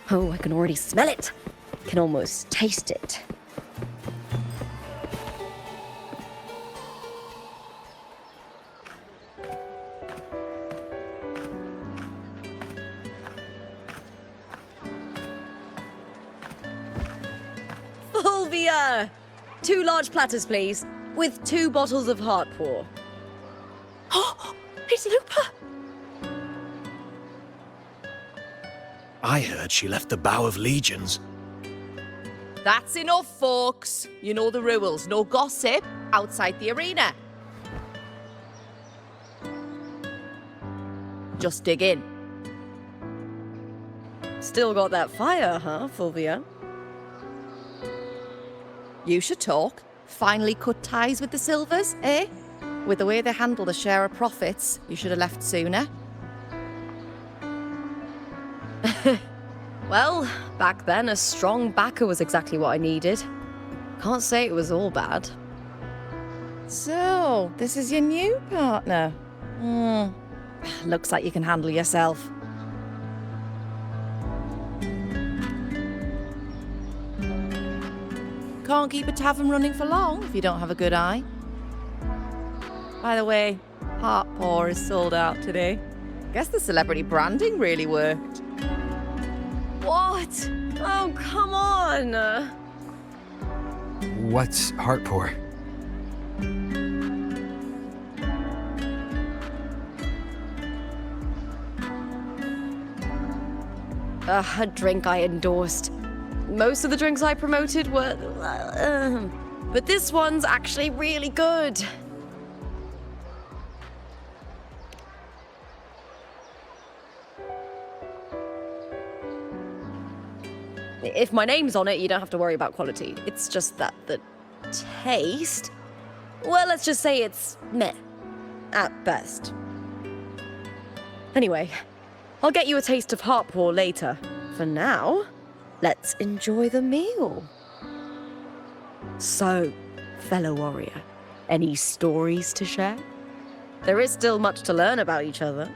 Oh, I can already smell it. Can almost taste it. Fulvia! 2 large platters, please, with 2 bottles of Heartpour. Oh, it's Lupa! I heard she left the Bow of Legions. That's enough, folks. You know the rules. No gossip outside the arena. Just dig in. Still got that fire, huh, Fulvia? You should talk. Finally cut ties with the Silvers, eh? With the way they handle the share of profits, you should have left sooner. Well, back then, a strong backer was exactly what I needed. Can't say it was all bad. So, this is your new partner. Looks like you can handle yourself. Can't keep a tavern running for long if you don't have a good eye. By the way, Heartpour is sold out today. Guess the celebrity branding really worked. What? Oh, come on! What's Heartpour? A drink I endorsed. Most of the drinks I promoted were... but this one's actually really good. If my name's on it, you don't have to worry about quality. It's just that the taste... Well, let's just say it's meh. At best. Anyway, I'll get you a taste of Heartpour later. For now, let's enjoy the meal. So, fellow warrior, any stories to share? There is still much to learn about each other.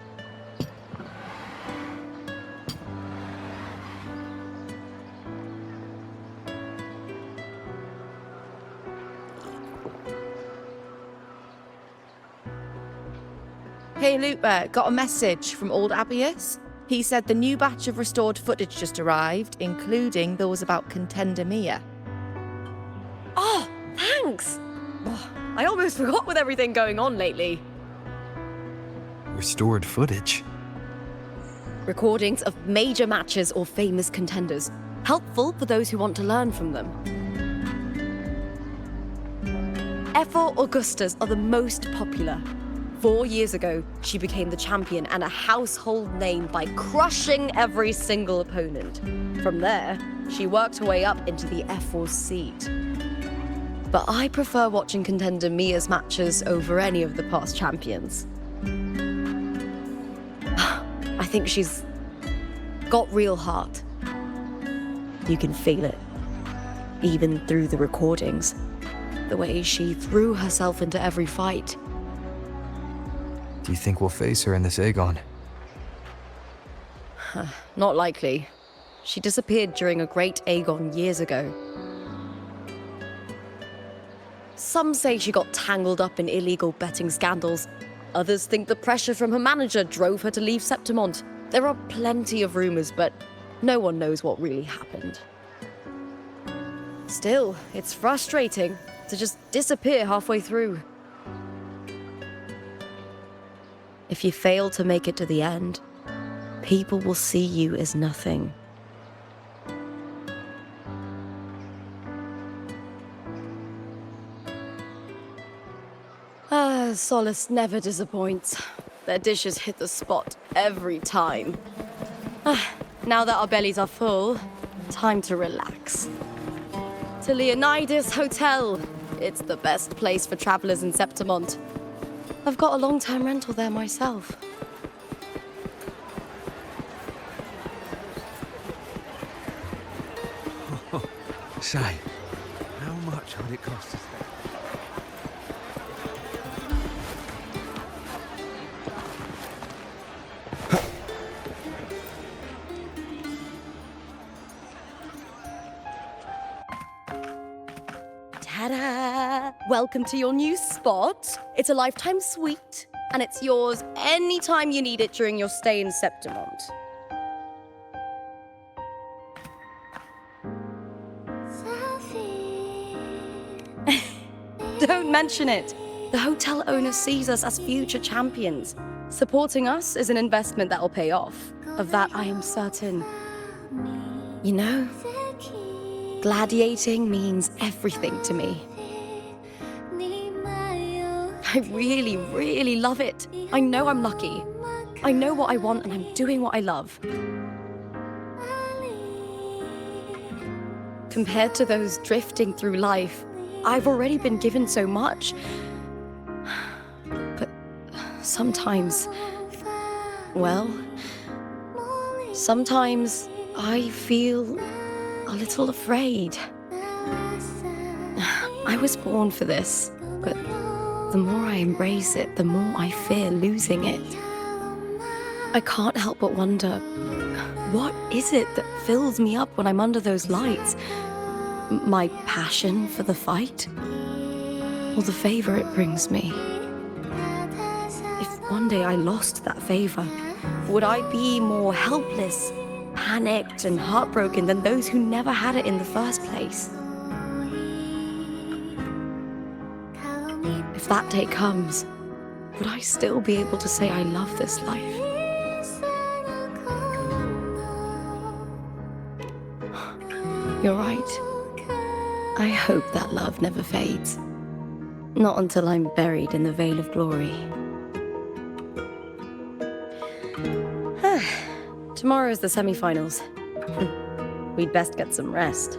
Hey Lupa, got a message from old Abius. He said the new batch of restored footage just arrived, including those about Contender Mia. Oh, thanks! almost forgot with everything going on lately. Restored footage. Recordings of major matches or famous contenders. Helpful for those who want to learn from them. F4 Augustas are the most popular. 4 years ago, she became the champion and a household name by crushing every single opponent. From there, she worked her way up into the F4 seat. But I prefer watching contender Mia's matches over any of the past champions. I think she's got real heart. You can feel it, even through the recordings. The way she threw herself into every fight. Do you think we'll face her in this Aegon? Not likely. She disappeared during a great Aegon years ago. Some say she got tangled up in illegal betting scandals. Others think the pressure from her manager drove her to leave Septimont. There are plenty of rumors, but no one knows what really happened. Still, it's frustrating to just disappear halfway through. If you fail to make it to the end, people will see you as nothing. Solace never disappoints. Their dishes hit the spot every time. Now that our bellies are full, time to relax. To Leonidas Hotel. It's the best place for travelers in Septimont. I've got a long-term rental there myself. Say, how much would it cost us? Ta-da! Welcome to your new spot. It's a lifetime suite, and it's yours anytime you need it during your stay in Septimont. Don't mention it. The hotel owner sees us as future champions. Supporting us is an investment that will pay off. Of that, I am certain. You know, gladiating means everything to me. I really, really love it. I know I'm lucky. I know what I want and I'm doing what I love. Compared to those drifting through life, I've already been given so much. But sometimes, well, sometimes I feel a little afraid. I was born for this, but the more I embrace it, the more I fear losing it. I can't help but wonder, what is it that fills me up when I'm under those lights? My passion for the fight? Or the favor it brings me? If one day I lost that favor, would I be more helpless, panicked, and heartbroken than those who never had it in the first place? If that day comes, would I still be able to say I love this life? You're right. I hope that love never fades. Not until I'm buried in the veil of glory. Tomorrow's the semi-finals. We'd best get some rest.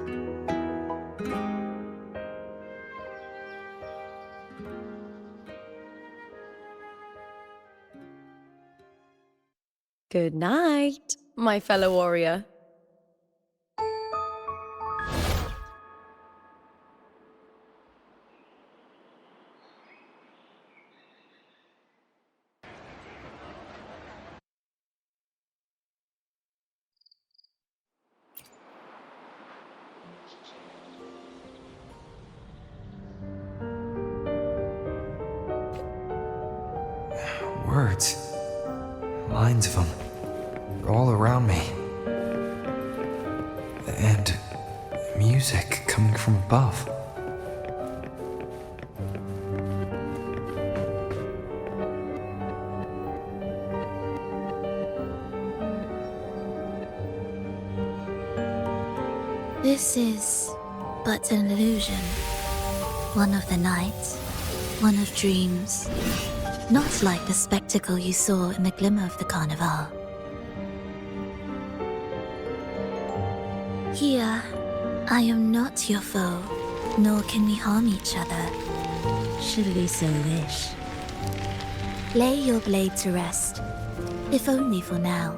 Good night, my fellow warrior. Words. Lines of them. All around me. And music coming from above. This is but an illusion. One of the nights, one of dreams. Not like the spectacle you saw in the glimmer of the Carnival. Here, I am not your foe, nor can we harm each other, should we so wish. Lay your blade to rest, if only for now.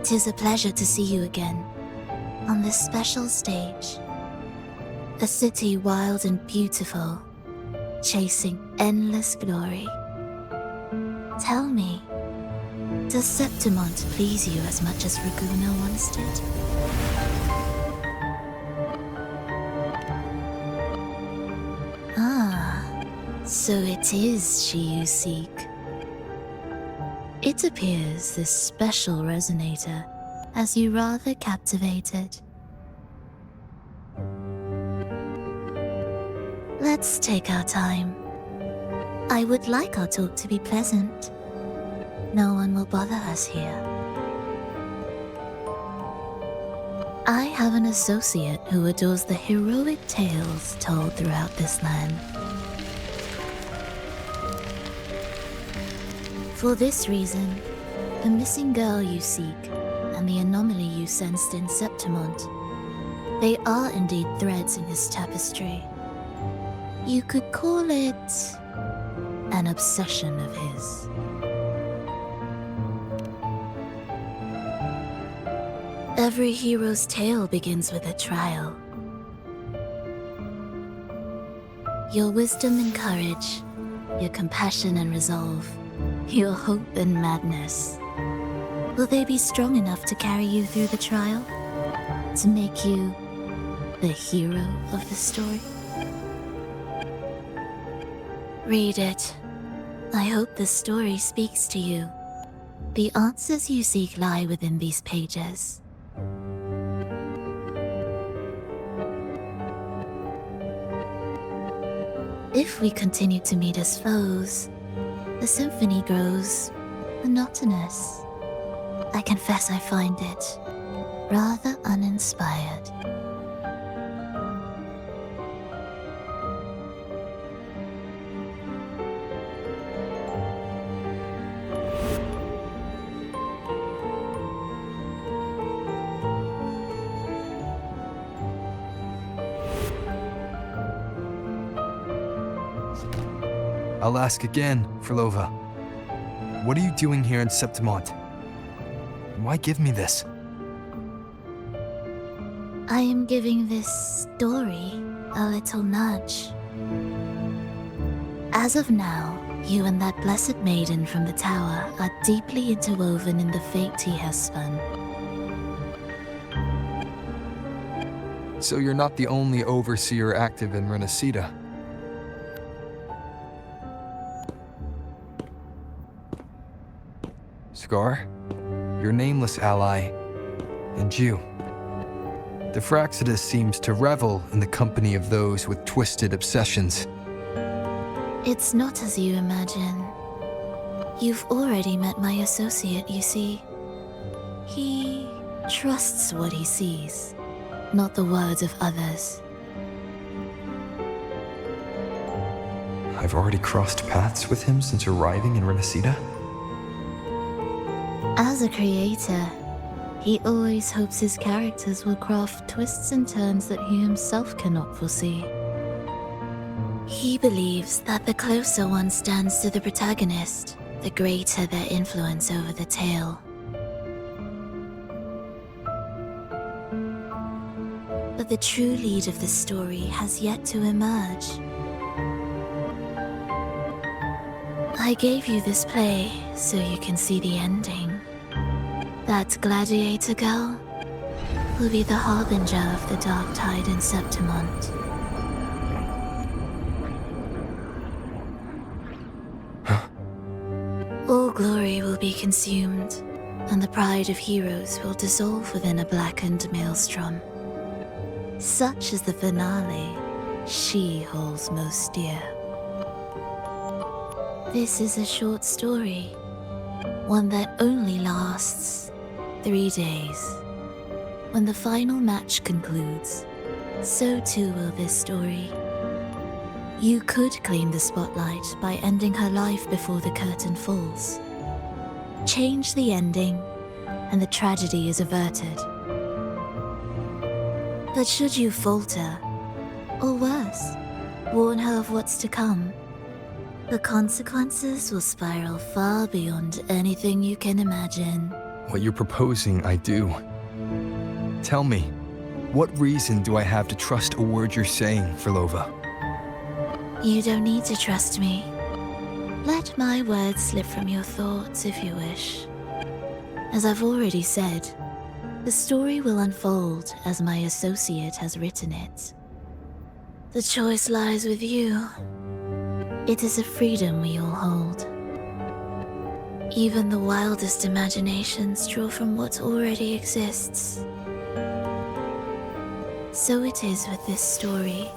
'Tis a pleasure to see you again, on this special stage. A city wild and beautiful, chasing endless glory. Tell me, does Septimont please you as much as Raguna once did? Ah, so it is she you seek. It appears this special resonator has you rather captivated. Let's take our time. I would like our talk to be pleasant. No one will bother us here. I have an associate who adores the heroic tales told throughout this land. For this reason, the missing girl you seek and the anomaly you sensed in Septimont, they are indeed threads in his tapestry. You could call it an obsession of his. Every hero's tale begins with a trial. Your wisdom and courage, your compassion and resolve, your hope and madness. Will they be strong enough to carry you through the trial? To make you the hero of the story? Read it. I hope the story speaks to you. The answers you seek lie within these pages. If we continue to meet as foes, the symphony grows monotonous. I confess I find it rather uninspired. I'll ask again, Flova. What are you doing here in Septimont? Why give me this? I am giving this story a little nudge. As of now, you and that blessed maiden from the tower are deeply interwoven in the fate he has spun. So you're not the only overseer active in Rinascita. Scar, your nameless ally, and you. The Fraxidus seems to revel in the company of those with twisted obsessions. It's not as you imagine. You've already met my associate, you see. He trusts what he sees, not the words of others. I've already crossed paths with him since arriving in Rinascita. As a creator, he always hopes his characters will craft twists and turns that he himself cannot foresee. He believes that the closer one stands to the protagonist, the greater their influence over the tale. But the true lead of the story has yet to emerge. I gave you this play so you can see the ending. That gladiator girl will be the harbinger of the dark tide in Septimont. All glory will be consumed, and the pride of heroes will dissolve within a blackened maelstrom. Such is the finale she holds most dear. This is a short story, one that only lasts 3 days. When the final match concludes, so too will this story. You could claim the spotlight by ending her life before the curtain falls. Change the ending, and the tragedy is averted. But should you falter, or worse, warn her of what's to come, the consequences will spiral far beyond anything you can imagine. What you're proposing, I do. Tell me, what reason do I have to trust a word you're saying, Flova? You don't need to trust me. Let my words slip from your thoughts if you wish. As I've already said, the story will unfold as my associate has written it. The choice lies with you. It is a freedom we all hold. Even the wildest imaginations draw from what already exists. So it is with this story.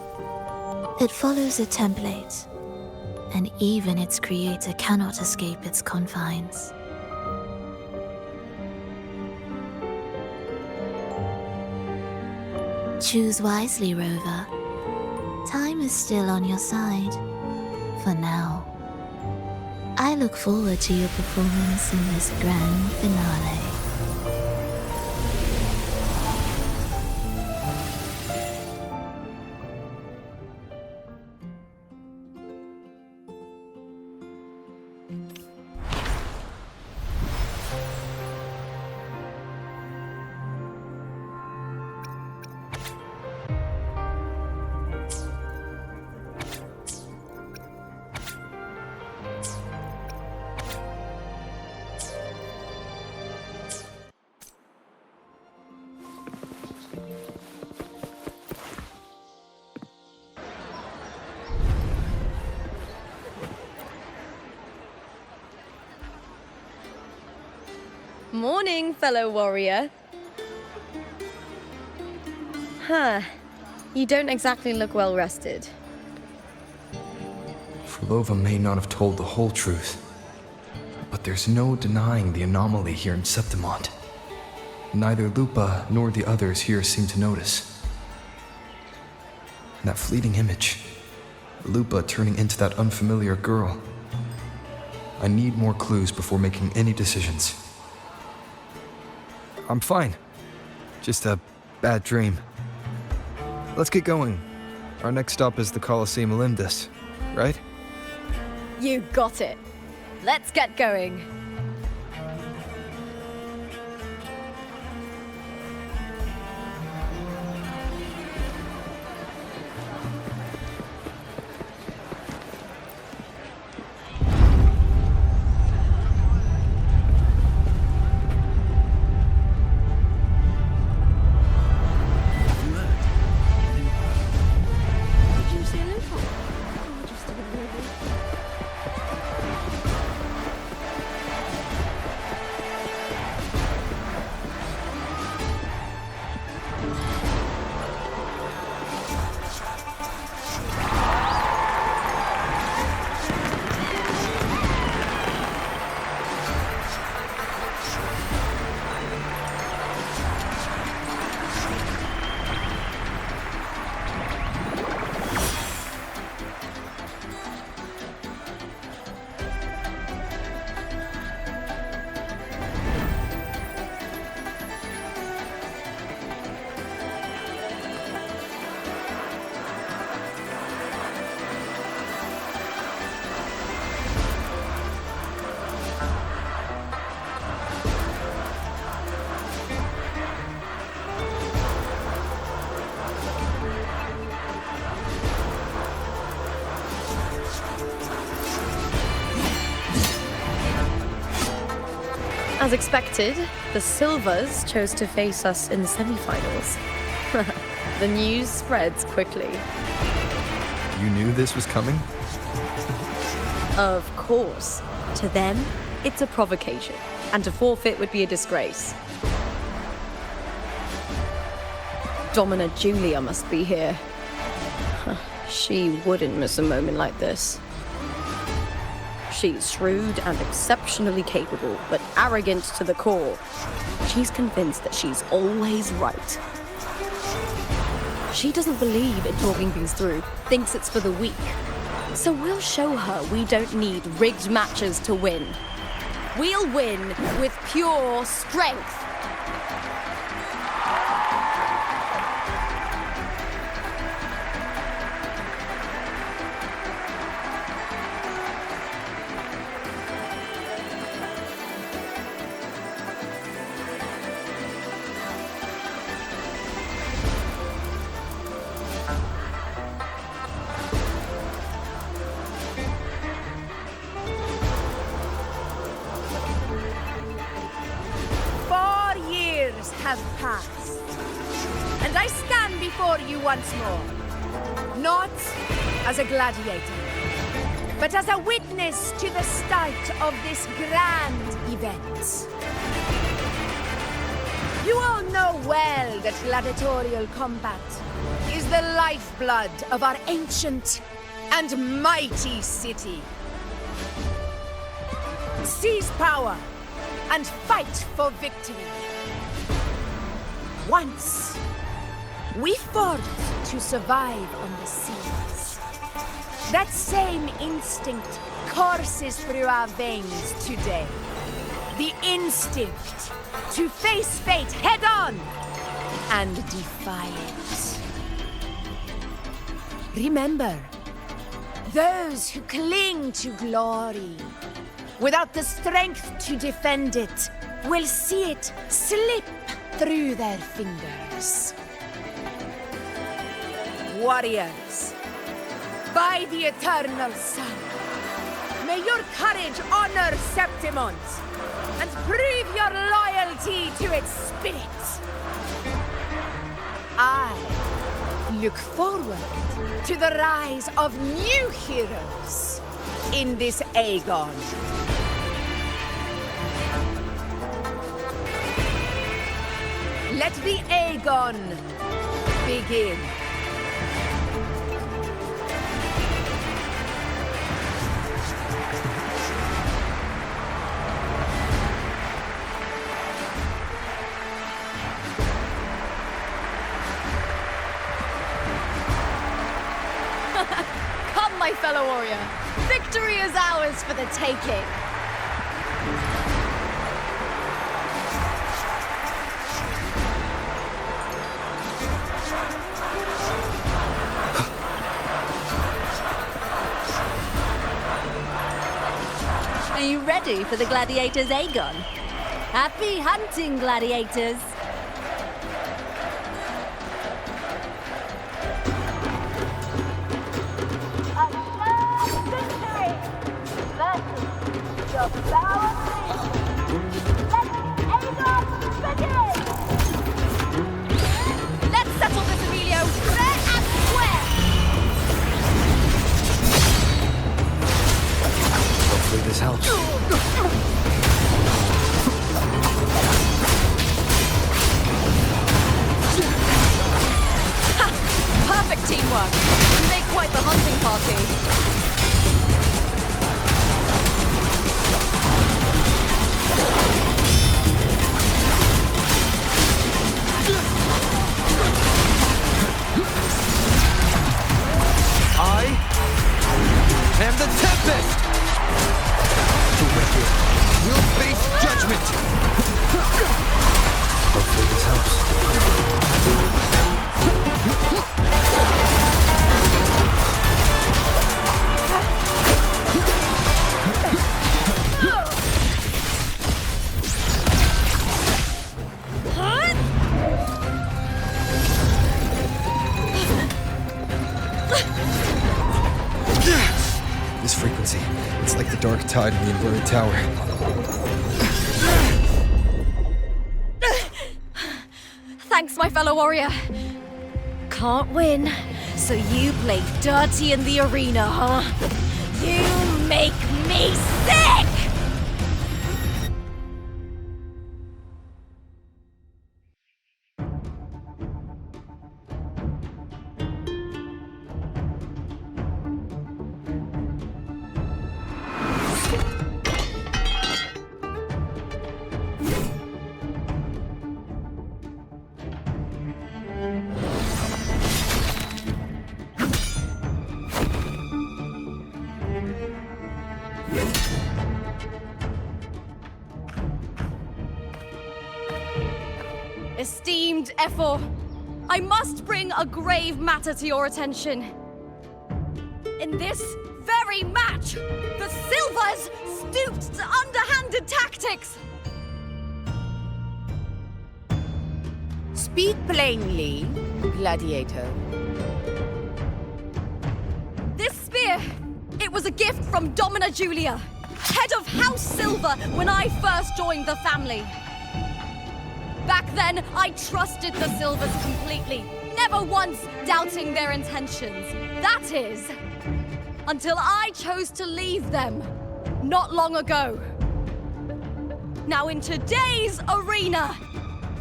It follows a template, and even its creator cannot escape its confines. Choose wisely, Rover. Time is still on your side. For now. I look forward to your performance in this grand finale. Morning, fellow warrior. You don't exactly look well rested. Flova may not have told the whole truth, but there's no denying the anomaly here in Septimont. Neither Lupa nor the others here seem to notice. And that fleeting image, Lupa turning into that unfamiliar girl. I need more clues before making any decisions. I'm fine. Just a bad dream. Let's get going. Our next stop is the Colosseum Olympus, right? You got it. Let's get going. As expected, the Silvers chose to face us in the semi-finals. The news spreads quickly. You knew this was coming? Of course. To them, it's a provocation, and to forfeit would be a disgrace. Domina Julia must be here. She wouldn't miss a moment like this. She's shrewd and exceptionally capable, but arrogant to the core. She's convinced that she's always right. She doesn't believe in talking things through, thinks it's for the weak. So we'll show her we don't need rigged matches to win. We'll win with pure strength. Have passed, and I stand before you once more, not as a gladiator, but as a witness to the start of this grand event. You all know well that gladiatorial combat is the lifeblood of our ancient and mighty city. Seize power and fight for victory. Once, we fought to survive on the seas. That same instinct courses through our veins today. The instinct to face fate head-on and defy it. Remember, those who cling to glory without the strength to defend it will see it slip through their fingers. Warriors, by the eternal sun, may your courage honor Septimont and prove your loyalty to its spirit. I look forward to the rise of new heroes in this Aegon. Let the Aegon begin. Come, my fellow warrior. Victory is ours for the taking. Are you ready for the gladiators, Aegon? Happy hunting, gladiators! Let's settle this, Emilio, fair and square! Hopefully this helps. Perfect teamwork. You make quite the hunting party. I am the Tempest! The wicked will face judgment! Hopefully this helps. This frequency, it's like the dark tide in the inverted tower. Thanks, my fellow warrior. Can't win, so you play dirty in the arena, huh? You make me sick! Esteemed Ephor, I must bring a grave matter to your attention. In this very match, the Silvers stooped to underhanded tactics. Speak plainly, Gladiator. This spear, it was a gift from Domina Julia, head of House Silver when I first joined the family. Back then, I trusted the Silvers completely, never once doubting their intentions. That is, until I chose to leave them, not long ago. Now in today's arena,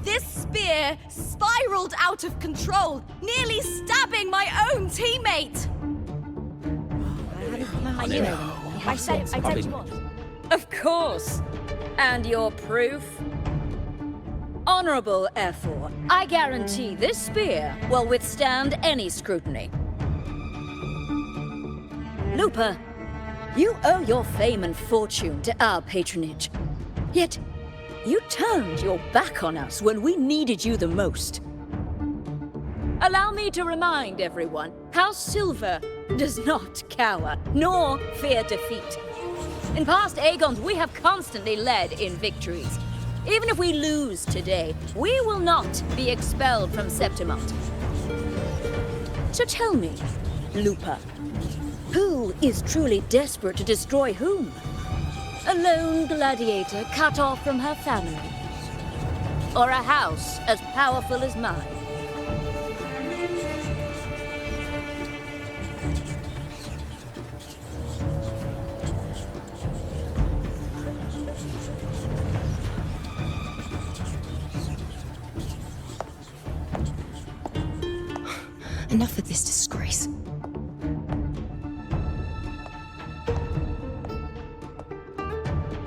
this spear spiraled out of control, nearly stabbing my own teammate. I knew it. I said you would. Of course. And your proof? Honorable Ephor, I guarantee this spear will withstand any scrutiny. Lupa, you owe your fame and fortune to our patronage. Yet, you turned your back on us when we needed you the most. Allow me to remind everyone, House Silver does not cower, nor fear defeat. In past Aegons, we have constantly led in victories. Even if we lose today, we will not be expelled from Septimont. So tell me, Lupa, who is truly desperate to destroy whom? A lone gladiator cut off from her family? Or a house as powerful as mine? Enough of this disgrace.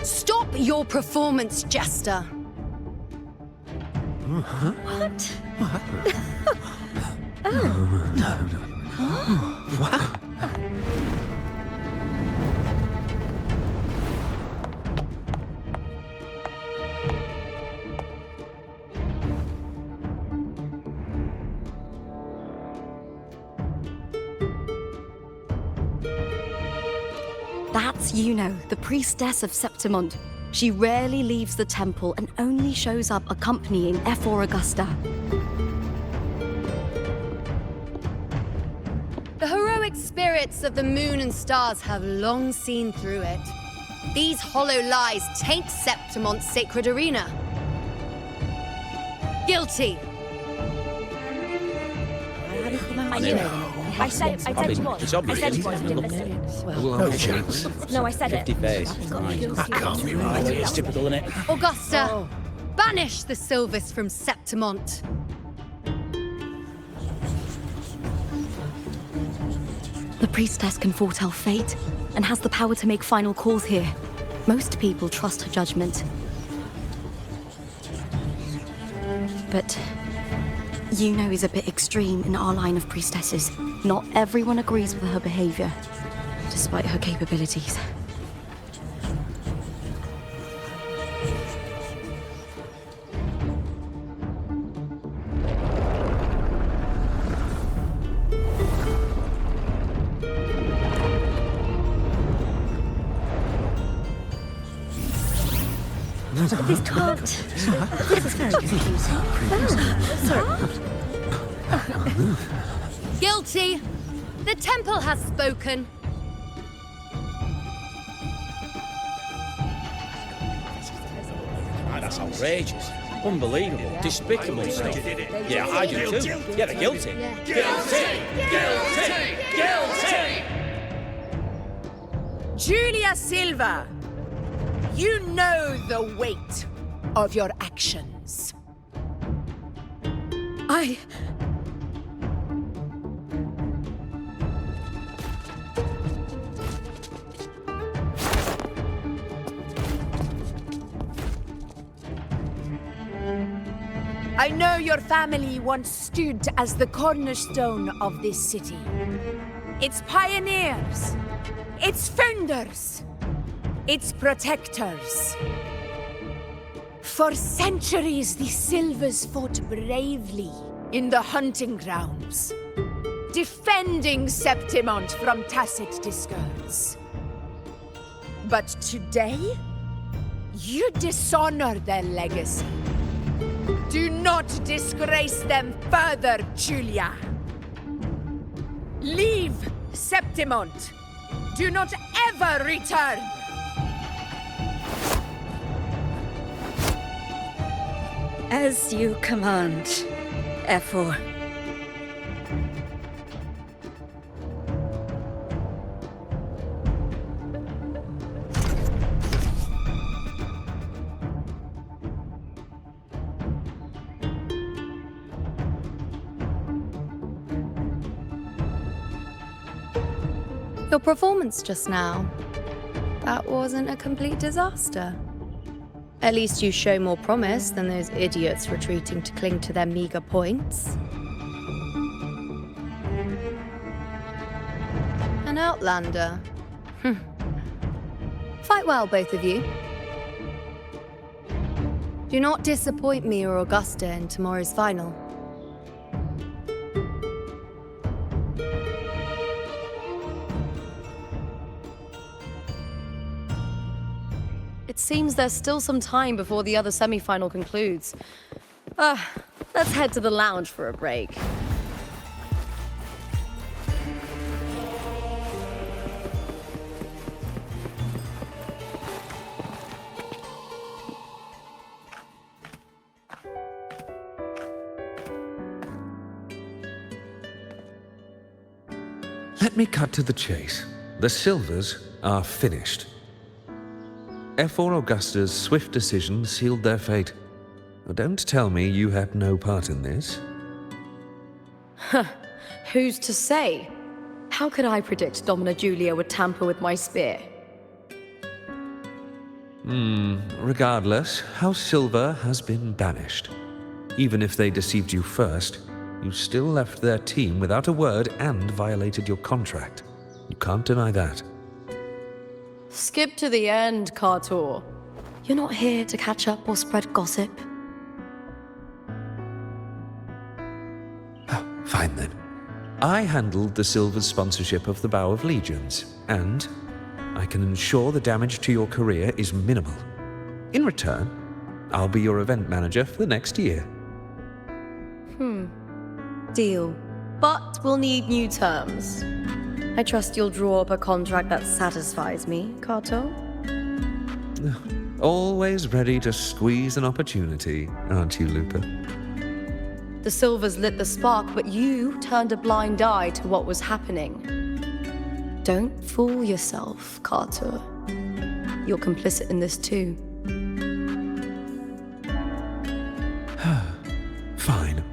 Stop your performance, Jester. What? What? That's Yuno, the priestess of Septimont. She rarely leaves the temple and only shows up accompanying Ephor Augusta. The heroic spirits of the moon and stars have long seen through it. These hollow lies taint Septimont's sacred arena. Guilty. I knew it. I said you would. It's obvious. I said you would. No chance. No, I said it. 50 face. That can't be right. It's typical, isn't it? Augusta, banish the Silvers from Septimont. The priestess can foretell fate and has the power to make final calls here. Most people trust her judgment. But Yuno is a bit extreme in our line of priestesses. Not everyone agrees with her behavior, despite her capabilities. This can't. This is very confusing. Sorry. Guilty. The temple has spoken. That's outrageous. Unbelievable. Despicable stuff. Yeah, I do too. Yeah, they're guilty. Guilty! Guilty! Guilty! Julia Silva, you know the weight of your actions. I know your family once stood as the cornerstone of this city. Its pioneers, its founders, its protectors. For centuries, the Silvers fought bravely in the hunting grounds, defending Septimont from tacit discards. But today, you dishonor their legacy. Do not disgrace them further, Julia. Leave Septimont. Do not ever return. As you command, F4. Your performance just now. That wasn't a complete disaster. At least you show more promise than those idiots retreating to cling to their meager points. An outlander. Fight well, both of you. Do not disappoint me or Augusta in tomorrow's final. It seems there's still some time before the other semi-final concludes. Let's head to the lounge for a break. Let me cut to the chase. The Silvers are finished. F4 Augusta's swift decision sealed their fate. Don't tell me you had no part in this. Who's to say? How could I predict Domina Julia would tamper with my spear? Regardless, House Silver has been banished. Even if they deceived you first, you still left their team without a word and violated your contract. You can't deny that. Skip to the end, Cartor. You're not here to catch up or spread gossip. Fine then. I handled the Silver's sponsorship of the Bow of Legions, and I can ensure the damage to your career is minimal. In return, I'll be your event manager for the next year. Deal. But we'll need new terms. I trust you'll draw up a contract that satisfies me, Carto? Always ready to squeeze an opportunity, aren't you, Lupa? The Silvers lit the spark, but you turned a blind eye to what was happening. Don't fool yourself, Carter. You're complicit in this too. Fine.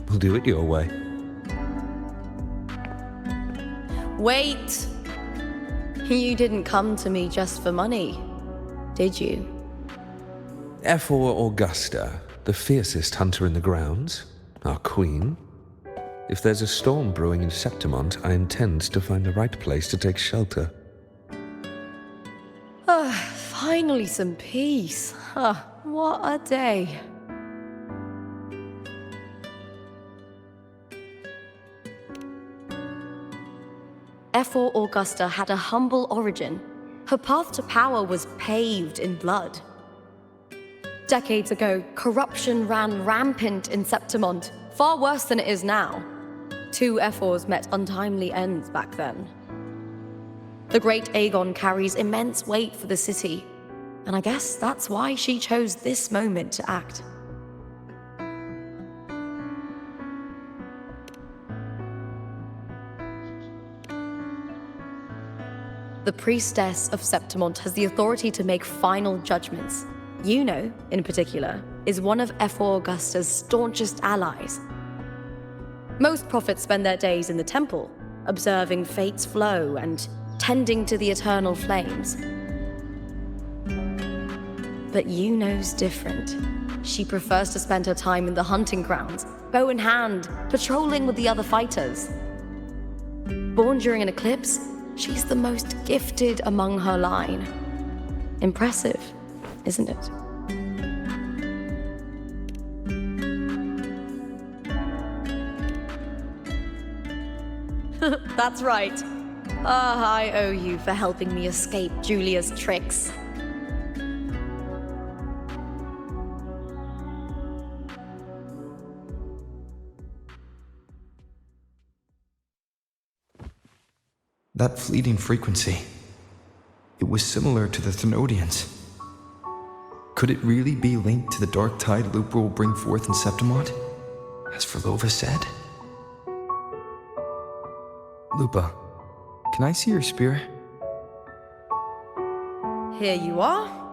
We'll do it your way. Wait! You didn't come to me just for money, did you? F4 Augusta, the fiercest hunter in the grounds, our queen. If there's a storm brewing in Septimont, I intend to find the right place to take shelter. Finally some peace. What a day. F4 Augusta had a humble origin. Her path to power was paved in blood. Decades ago, corruption ran rampant in Septimont, far worse than it is now. 2 F4s met untimely ends back then. The great Aegon carries immense weight for the city, and I guess that's why she chose this moment to act. The priestess of Septimont has the authority to make final judgments. Yuno, in particular, is one of F4 Augusta's staunchest allies. Most prophets spend their days in the temple, observing fate's flow and tending to the eternal flames. But Yuno's different. She prefers to spend her time in the hunting grounds, bow in hand, patrolling with the other fighters. Born during an eclipse, she's the most gifted among her line. Impressive, isn't it? That's right. I owe you for helping me escape Julia's tricks. That fleeting frequency, it was similar to the Thenodians. Could it really be linked to the dark tide Lupa will bring forth in Septimont, as Flova said? Lupa, can I see your spear? Here you are.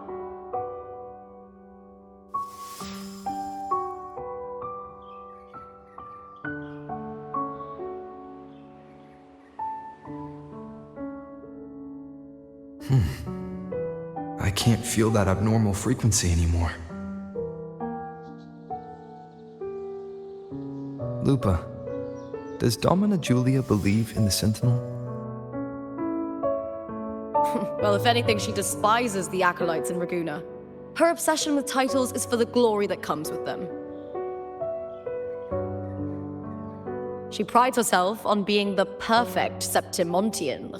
I can't feel that abnormal frequency anymore. Lupa, does Domina Julia believe in the Sentinel? Well, if anything, she despises the acolytes in Raguna. Her obsession with titles is for the glory that comes with them. She prides herself on being the perfect Septimontian.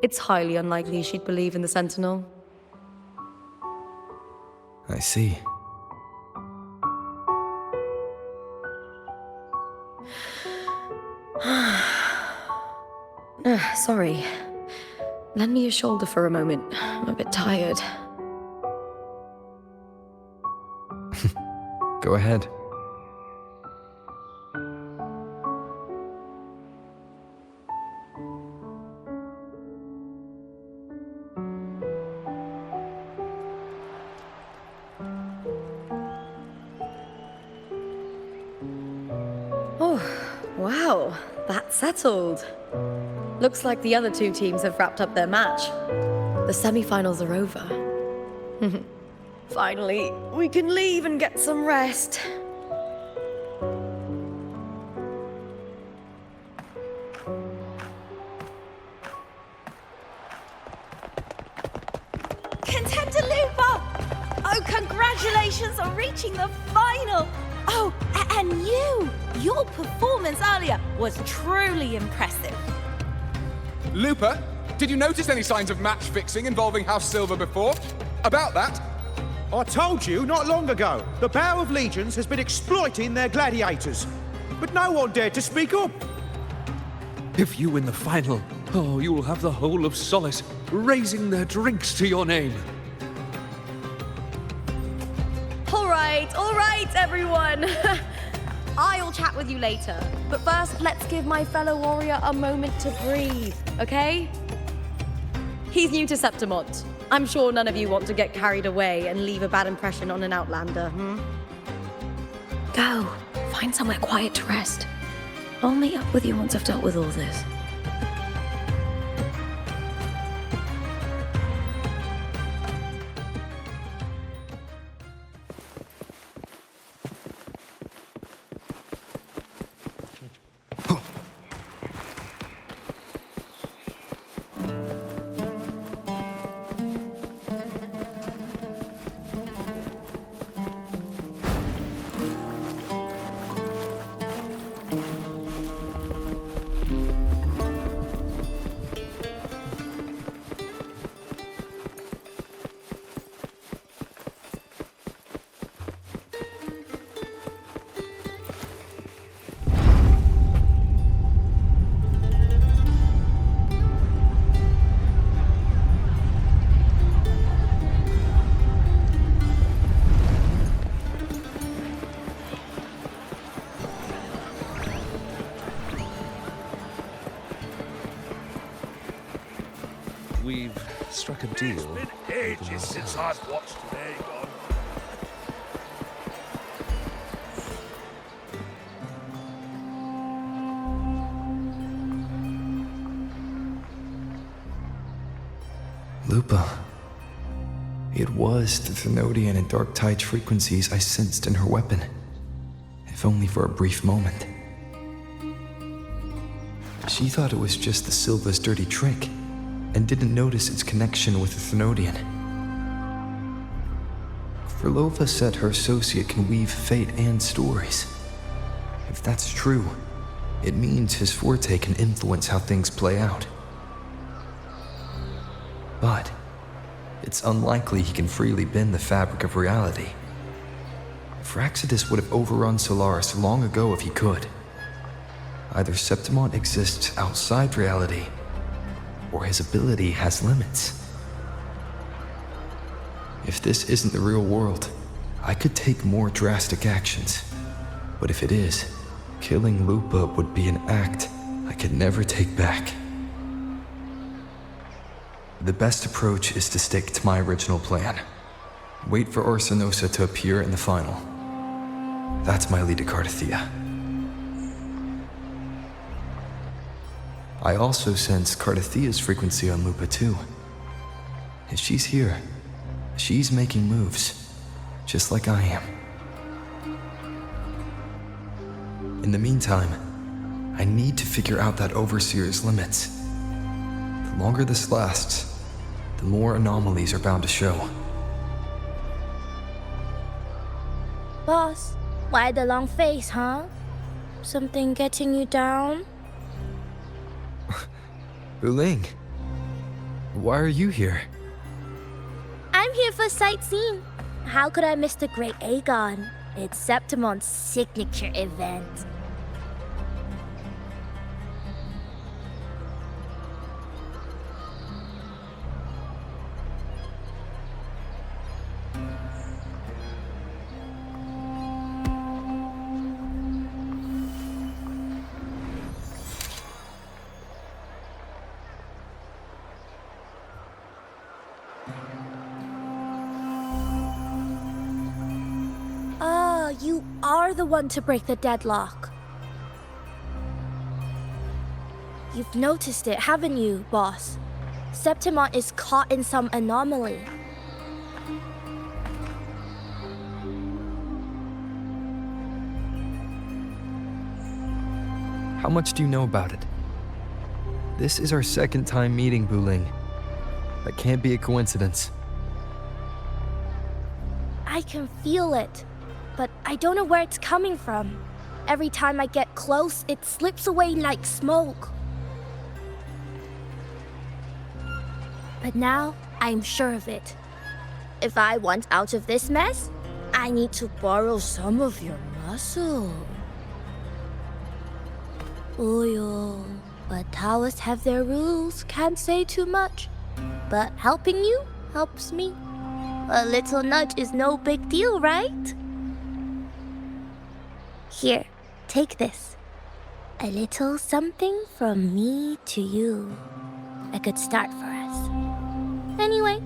It's highly unlikely she'd believe in the Sentinel. I see. Sorry. Lend me your shoulder for a moment. I'm a bit tired. Go ahead. Oh, wow. That's settled. Looks like the other two teams have wrapped up their match. The semi-finals are over. Finally, we can leave and get some rest. Contender Lupa! Oh, congratulations on reaching the final! Oh, and your performance earlier was truly impressive. Lupa, did you notice any signs of match fixing involving House Silver before? About that? I told you not long ago, the Bow of Legions has been exploiting their gladiators. But no one dared to speak up. If you win the final, oh, you'll have the whole of Solace raising their drinks to your name. All right, everyone. I'll chat with you later. But first, let's give my fellow warrior a moment to breathe, okay? He's new to Septimont. I'm sure none of you want to get carried away and leave a bad impression on an Outlander, Go. Find somewhere quiet to rest. I'll meet up with you once I've dealt with all this. We've struck a deal. It's been ages since I've watched an Aegon. Lupa. It was the Thenodian and Dark Tide's frequencies I sensed in her weapon, if only for a brief moment. She thought it was just the Silva's dirty trick, and didn't notice its connection with the Thenodian. Flova said her associate can weave fate and stories. If that's true, It means his forte can influence how things play out. But it's unlikely he can freely bend the fabric of reality. Fraxidus would have overrun Solaris long ago if he could. Either Septimont exists outside reality, or his ability has limits. If this isn't the real world, I could take more drastic actions. But if it is, killing Lupa would be an act I could never take back. The best approach is to stick to my original plan. Wait for Orsinosa to appear in the final. That's my lead to Cardathia. I also sense Cardathia's frequency on Lupa too. If she's here, she's making moves, just like I am. In the meantime, I need to figure out that Overseer's limits. The longer this lasts, the more anomalies are bound to show. Boss, why the long face, huh? Something getting you down? Wuling, why are you here? I'm here for sightseeing. How could I miss the Great Aegon? It's Septimont's signature event. You are the one to break the deadlock. You've noticed it, haven't you, boss? Septimont is caught in some anomaly. How much do you know about it? This is our second time meeting, Wuling. That can't be a coincidence. I can feel it, but I don't know where it's coming from. Every time I get close, it slips away like smoke. But now, I'm sure of it. If I want out of this mess, I need to borrow some of your muscle. Oil. But Taoists have their rules, can't say too much. But helping you helps me. A little nudge is no big deal, right? Here, take this. A little something from me to you. A good start for us. Anyway,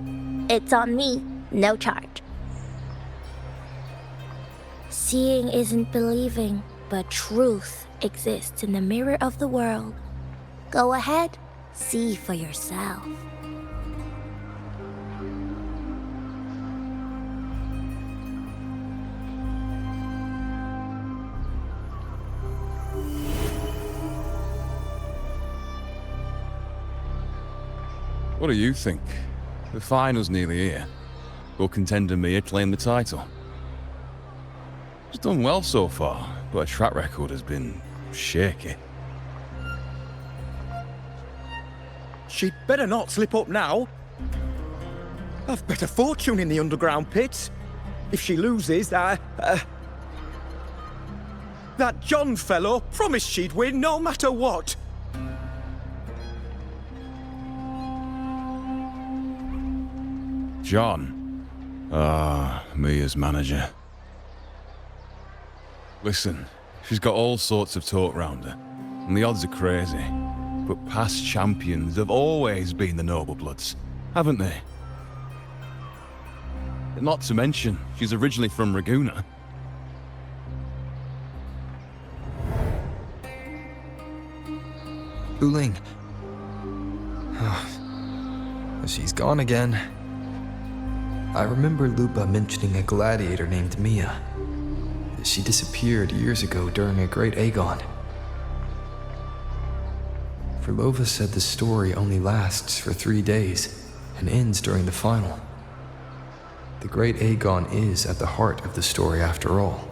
it's on me, no charge. Seeing isn't believing, but truth exists in the mirror of the world. Go ahead, see for yourself. What do you think? The final's nearly here. Will contender Mia claim the title? She's done well so far, but her track record has been shaky. She'd better not slip up now. I've bet a fortune in the underground pits. If she loses, that John fellow promised she'd win no matter what. John? Mia's manager. Listen, she's got all sorts of talk round her, and the odds are crazy. But past champions have always been the noble bloods, haven't they? And not to mention, she's originally from Raguna. Wuling. She's gone again. I remember Lupa mentioning a gladiator named Mia. She disappeared years ago during a great Aegon. Flova said the story only lasts for 3 days and ends during the final. The great Aegon is at the heart of the story after all.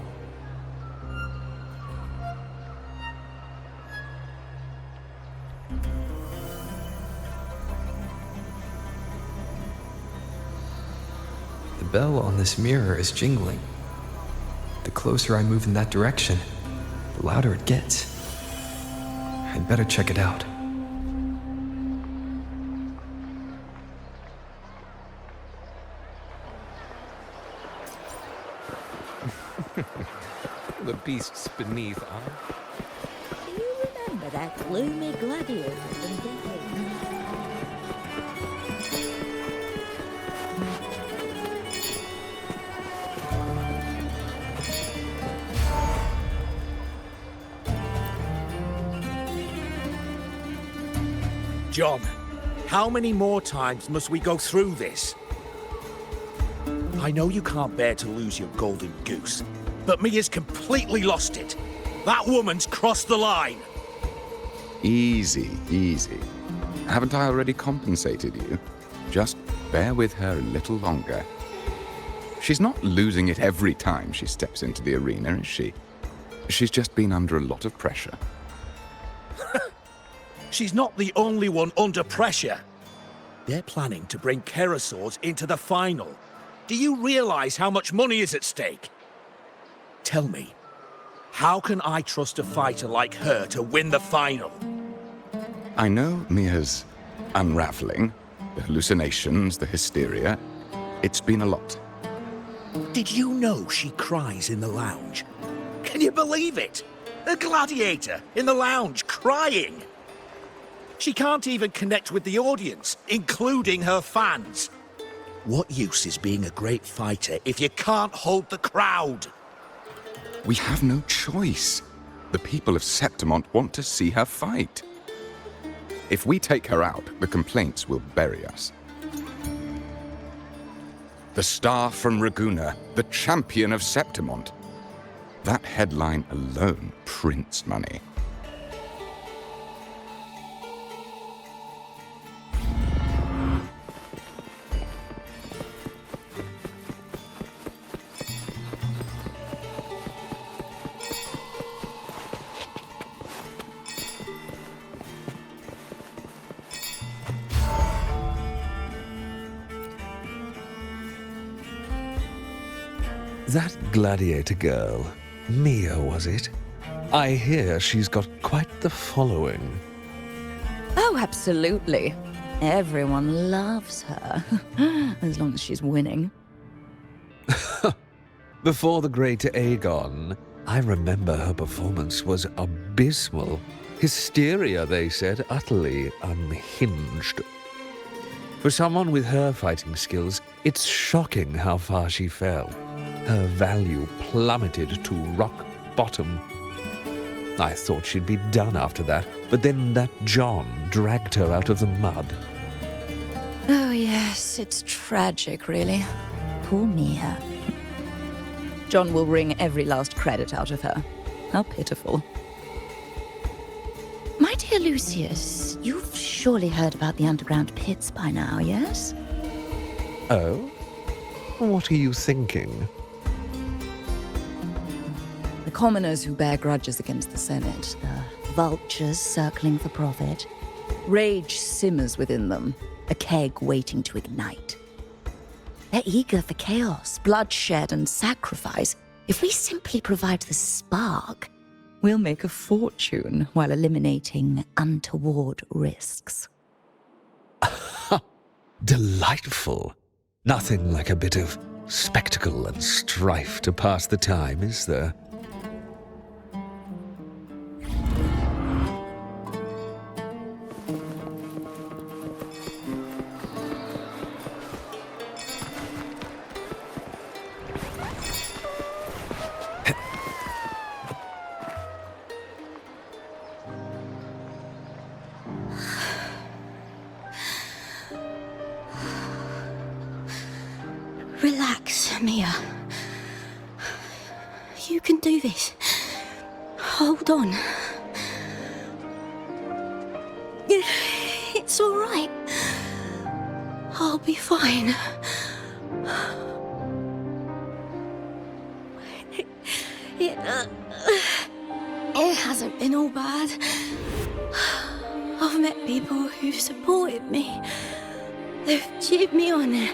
The bell on this mirror is jingling. The closer I move in that direction, the louder it gets. I'd better check it out. The beasts beneath are... Do you remember that gloomy gladiator from decades? John, how many more times must we go through this? I know you can't bear to lose your golden goose, but Mia's completely lost it. That woman's crossed the line. Easy, easy. Haven't I already compensated you? Just bear with her a little longer. She's not losing it every time she steps into the arena, is she? She's just been under a lot of pressure. She's not the only one under pressure. They're planning to bring pterosaurs into the final. Do you realize how much money is at stake? Tell me, how can I trust a fighter like her to win the final? I know Mia's unraveling, the hallucinations, the hysteria. It's been a lot. Did you know she cries in the lounge? Can you believe it? A gladiator in the lounge crying. She can't even connect with the audience, including her fans. What use is being a great fighter if you can't hold the crowd? We have no choice. The people of Septimont want to see her fight. If we take her out, the complaints will bury us. The star from Ragunna, the champion of Septimont. That headline alone prints money. That gladiator girl, Mia, was it? I hear she's got quite the following. Oh, absolutely. Everyone loves her, as long as she's winning. Before the great Aegon, I remember her performance was abysmal. Hysteria, they said, utterly unhinged. For someone with her fighting skills, it's shocking how far she fell. Her value plummeted to rock bottom. I thought she'd be done after that, but then that John dragged her out of the mud. Oh, yes, it's tragic, really. Poor Mia. John will wring every last credit out of her. How pitiful. My dear Lucius, you've surely heard about the underground pits by now, yes? Oh? What are you thinking? The commoners who bear grudges against the Senate, the vultures circling for profit. Rage simmers within them, a keg waiting to ignite. They're eager for chaos, bloodshed, and sacrifice. If we simply provide the spark, we'll make a fortune while eliminating untoward risks. Delightful. Nothing like a bit of spectacle and strife to pass the time, is there? Relax, Mia. You can do this. Hold on. It's all right. I'll be fine. It hasn't been all bad. I've met people who've supported me. They've cheered me on,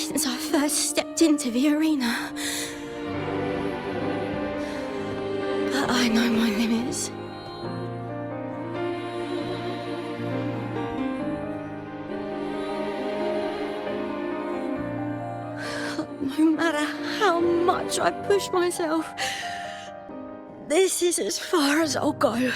since I first stepped into the arena. But I know my limits. No matter how much I push myself, this is as far as I'll go.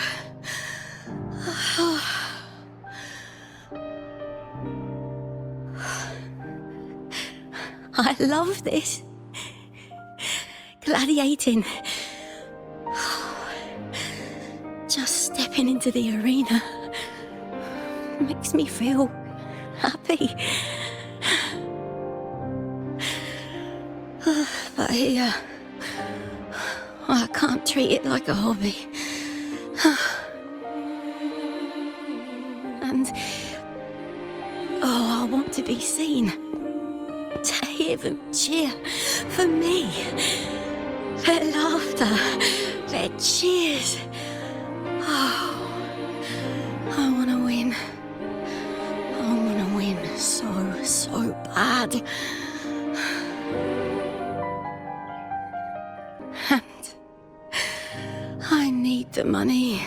I love this. Gladiating. Just stepping into the arena makes me feel happy. But here, I can't treat it like a hobby. And, I want to be seen. To hear them cheer for me. Their laughter, their cheers. Oh, I want to win. I want to win so bad. And I need the money.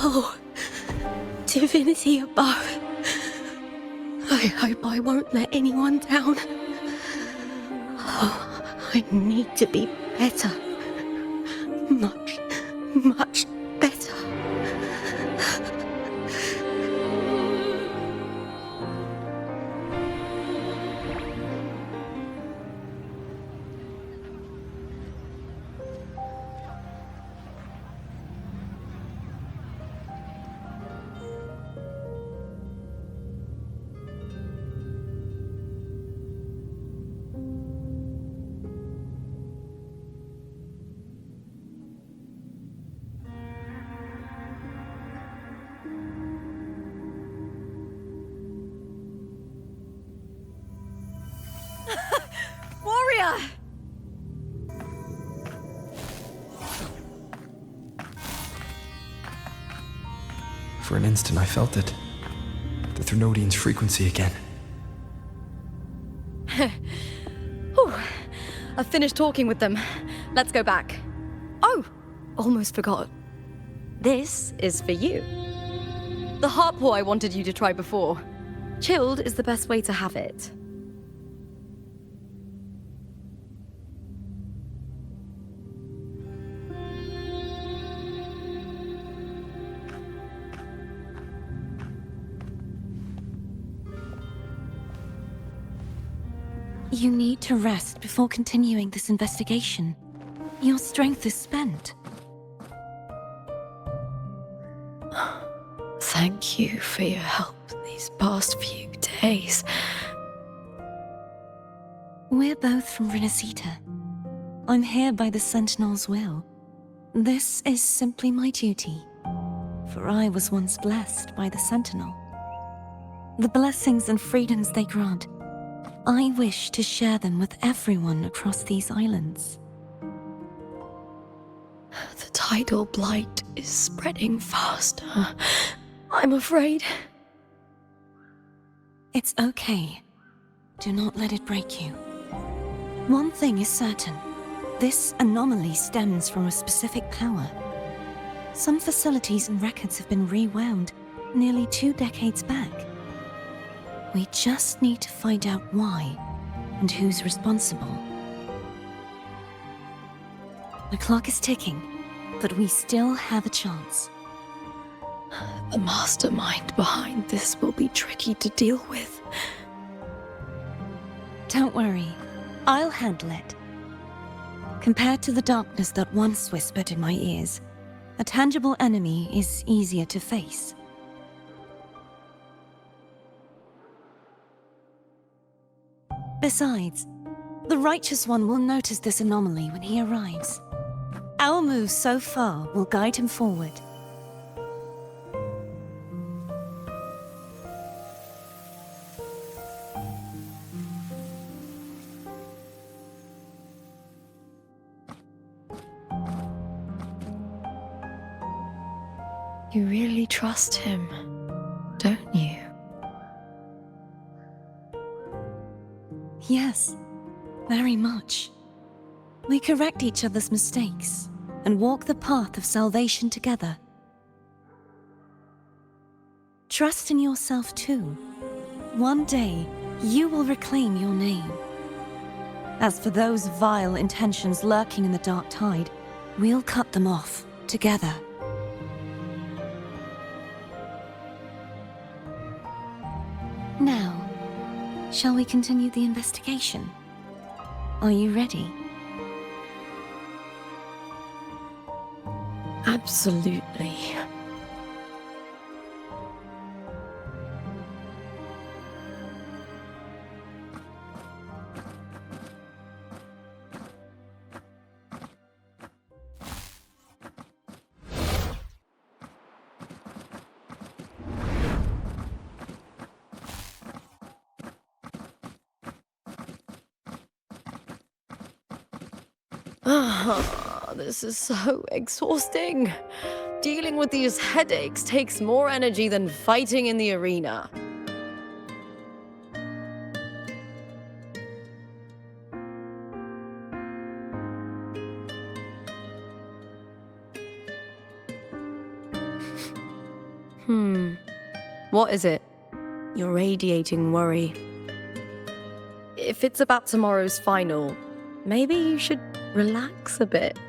Oh, divinity above. I hope I won't let anyone down. Oh, I need to be better. Much better. Warrior! For an instant, I felt it. The Threnodian's frequency again. Whew. I've finished talking with them. Let's go back. Oh, almost forgot. This is for you. The harp I wanted you to try before. Chilled is the best way to have it. You need to rest before continuing this investigation. Your strength is spent. Thank you for your help these past few days. We're both from Rinascita. I'm here by the Sentinel's will. This is simply my duty, for I was once blessed by the Sentinel. The blessings and freedoms they grant, I wish to share them with everyone across these islands. The tidal blight is spreading faster. I'm afraid. It's okay. Do not let it break you. One thing is certain. This anomaly stems from a specific power. Some facilities and records have been rewound nearly 2 decades back. We just need to find out why and who's responsible. The clock is ticking, but we still have a chance. The mastermind behind this will be tricky to deal with. Don't worry, I'll handle it. Compared to the darkness that once whispered in my ears, a tangible enemy is easier to face. Besides, the Righteous One will notice this anomaly when he arrives. Our moves so far will guide him forward. You really trust him, don't you? Yes, very much. We correct each other's mistakes and walk the path of salvation together. Trust in yourself too. One day, you will reclaim your name. As for those vile intentions lurking in the dark tide, we'll cut them off together. Now, shall we continue the investigation? Are you ready? Absolutely. This is so exhausting. Dealing with these headaches takes more energy than fighting in the arena. What is it? You're radiating worry. If it's about tomorrow's final, maybe you should relax a bit.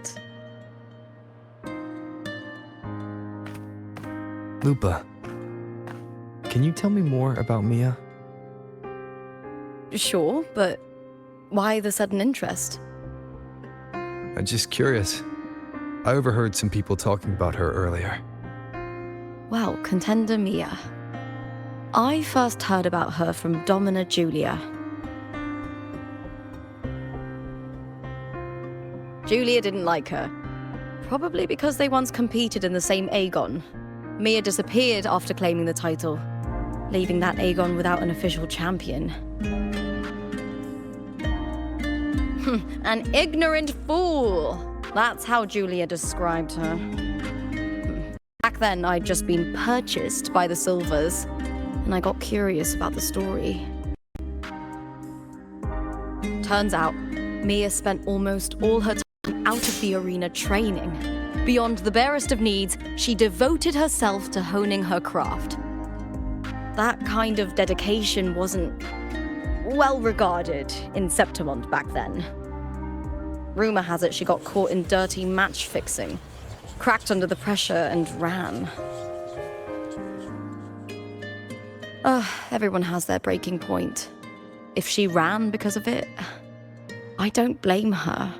Lupa, can you tell me more about Mia? Sure, but why the sudden interest? I'm just curious. I overheard some people talking about her earlier. Well, contender Mia. I first heard about her from Domina Julia. Julia didn't like her. Probably because they once competed in the same Aegon. Mia disappeared after claiming the title, leaving that Aegon without an official champion. An ignorant fool! That's how Julia described her. Back then, I'd just been purchased by the Silvers, and I got curious about the story. Turns out, Mia spent almost all her time out of the arena training. Beyond the barest of needs, she devoted herself to honing her craft. That kind of dedication wasn't well regarded in Septimont back then. Rumor has it she got caught in dirty match fixing, cracked under the pressure and ran. Everyone has their breaking point. If she ran because of it, I don't blame her.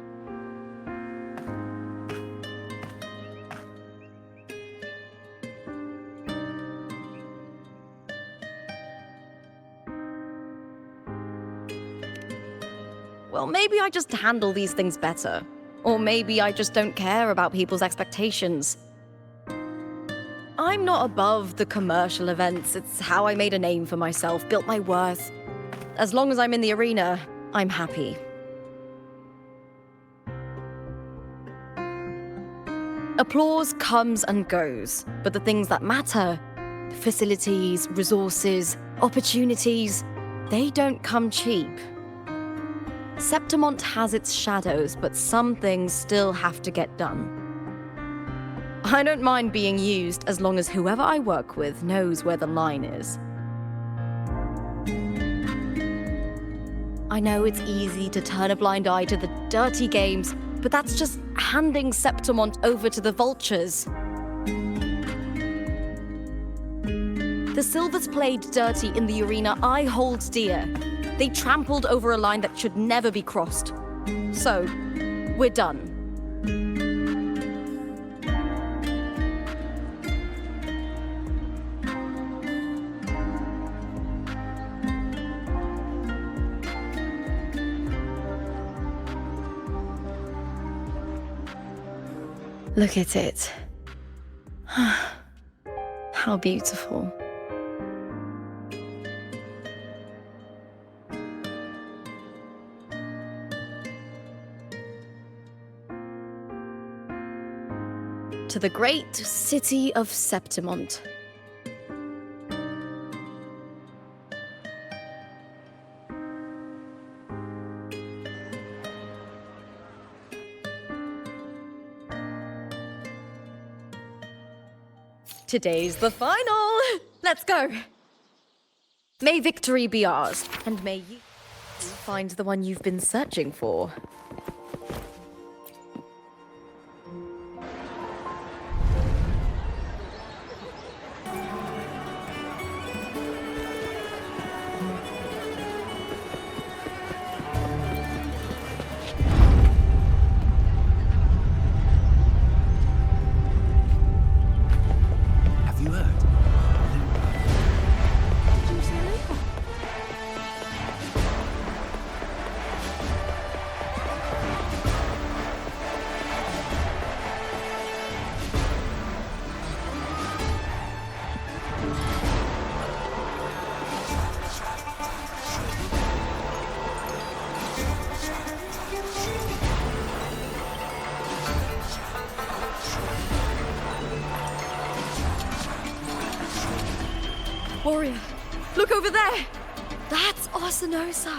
Well, maybe I just handle these things better. Or maybe I just don't care about people's expectations. I'm not above the commercial events. It's how I made a name for myself, built my worth. As long as I'm in the arena, I'm happy. Applause comes and goes, but the things that matter, facilities, resources, opportunities, they don't come cheap. Septimont has its shadows, but some things still have to get done. I don't mind being used as long as whoever I work with knows where the line is. I know it's easy to turn a blind eye to the dirty games, but that's just handing Septimont over to the vultures. The Silvers played dirty in the arena I hold dear. They trampled over a line that should never be crossed. So, we're done. Look at it. How beautiful. To the great city of Septimont. Today's the final! Let's go! May victory be ours, and may you find the one you've been searching for. Warrior, look over there! That's Arsinosa!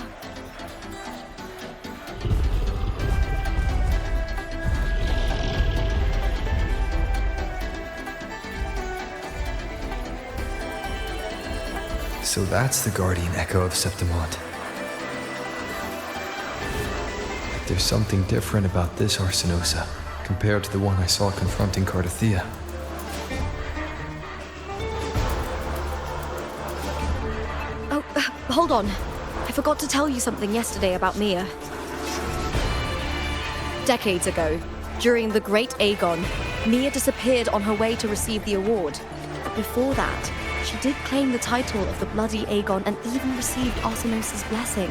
So that's the guardian echo of Septimont. There's something different about this Arsinosa compared to the one I saw confronting Cardathea. Hold on. I forgot to tell you something yesterday about Mia. Decades ago, during the Great Aegon, Mia disappeared on her way to receive the award. But before that, she did claim the title of the Bloody Aegon and even received Arsinosa's blessing.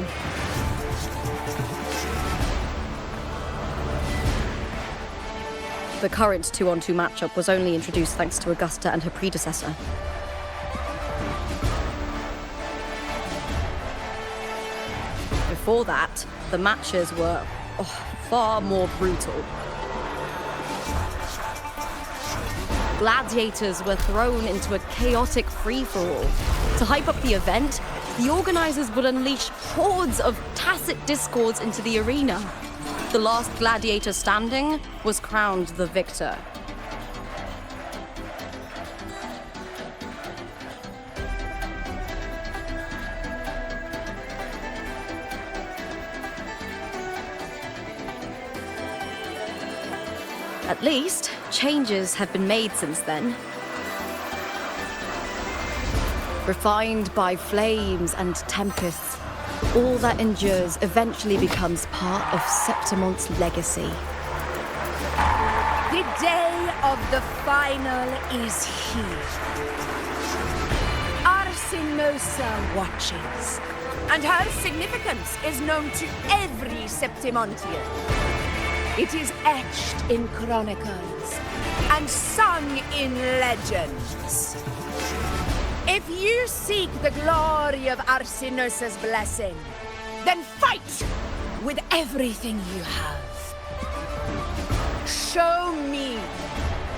The current 2-on-2 matchup was only introduced thanks to Augusta and her predecessor. Before that, the matches were far more brutal. Gladiators were thrown into a chaotic free-for-all. To hype up the event, the organizers would unleash hordes of tacit discords into the arena. The last gladiator standing was crowned the victor. At least, changes have been made since then. Refined by flames and tempests, all that endures eventually becomes part of Septimont's legacy. The day of the final is here. Arsinosa watches, and her significance is known to every Septimontian. It is etched in chronicles and sung in legends. If you seek the glory of Arsinosa's blessing, then fight with everything you have. Show me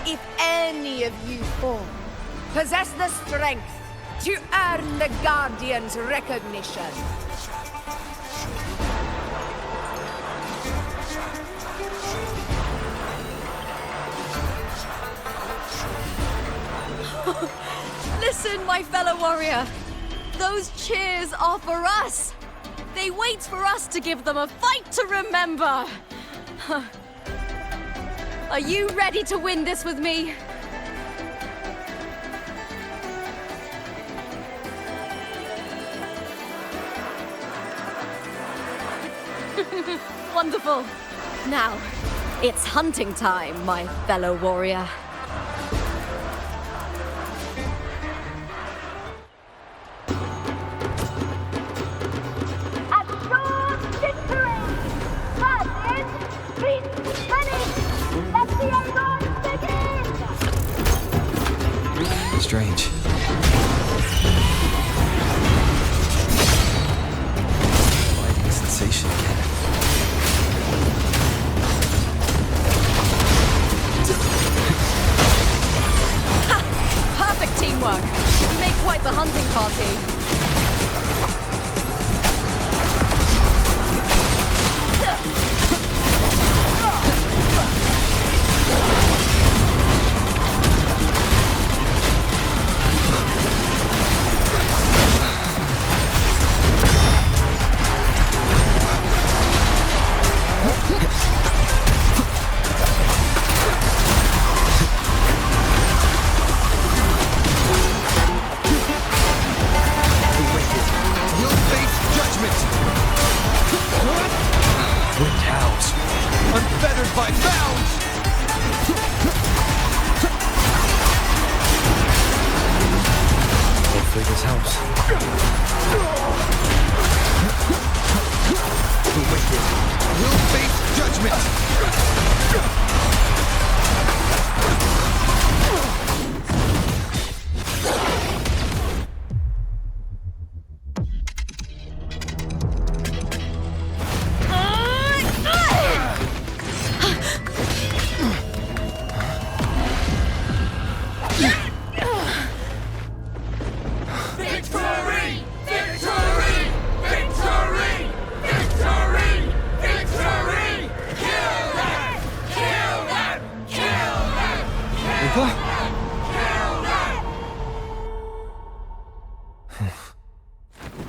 if any of you four possess the strength to earn the Guardian's recognition. Listen, my fellow warrior. Those cheers are for us. They wait for us to give them a fight to remember. Are you ready to win this with me? Wonderful. Now, it's hunting time, my fellow warrior. Let the Aegon strange. Lighting sensation again. Perfect teamwork. You make quite the hunting party.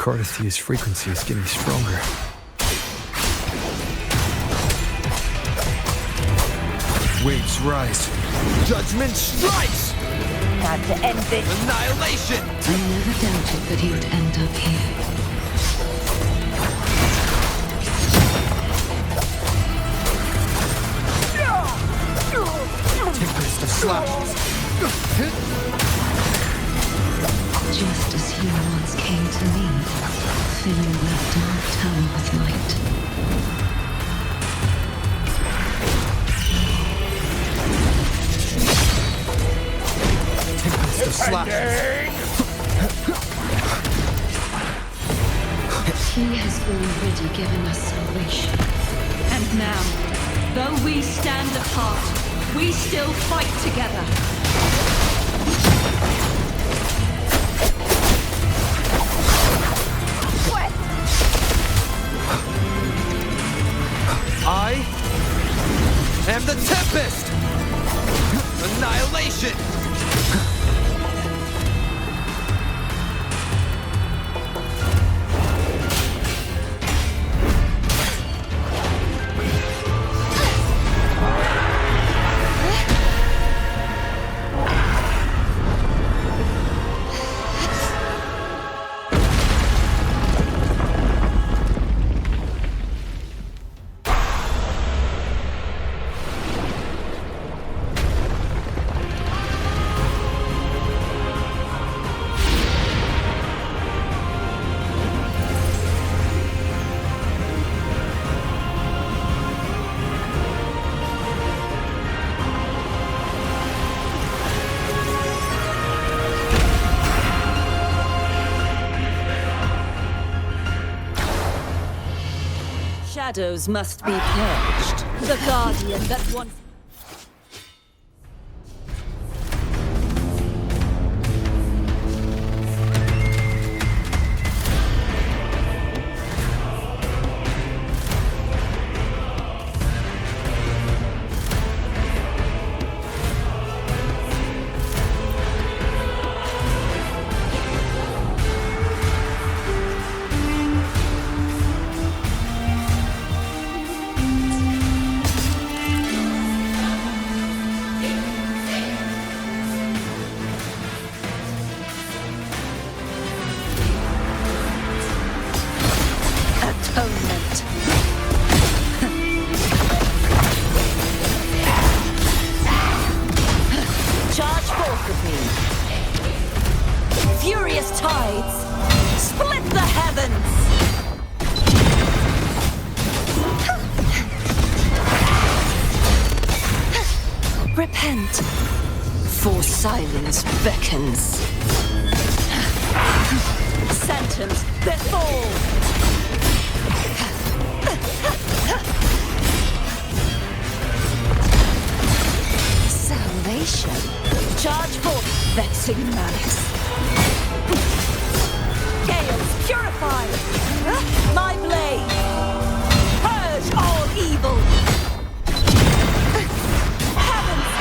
Cardithia's frequency is getting stronger. Waves rise. Judgment strikes! Time to end this. Annihilation! I never doubted that you'd end up here. Tempest of slashes. Just as you once came to me, filling that dark tower with light. Tempest of slashes. He has already given us salvation. And now, though we stand apart, we still fight together. I am the Tempest! Annihilation! Shadows must be purged. The Guardian that once... Furious tides, split the heavens! Repent. For silence beckons. Sentence, befall! Salvation. Charge forth, Vexing malice. Gales, purify! My blade! Purge all evil!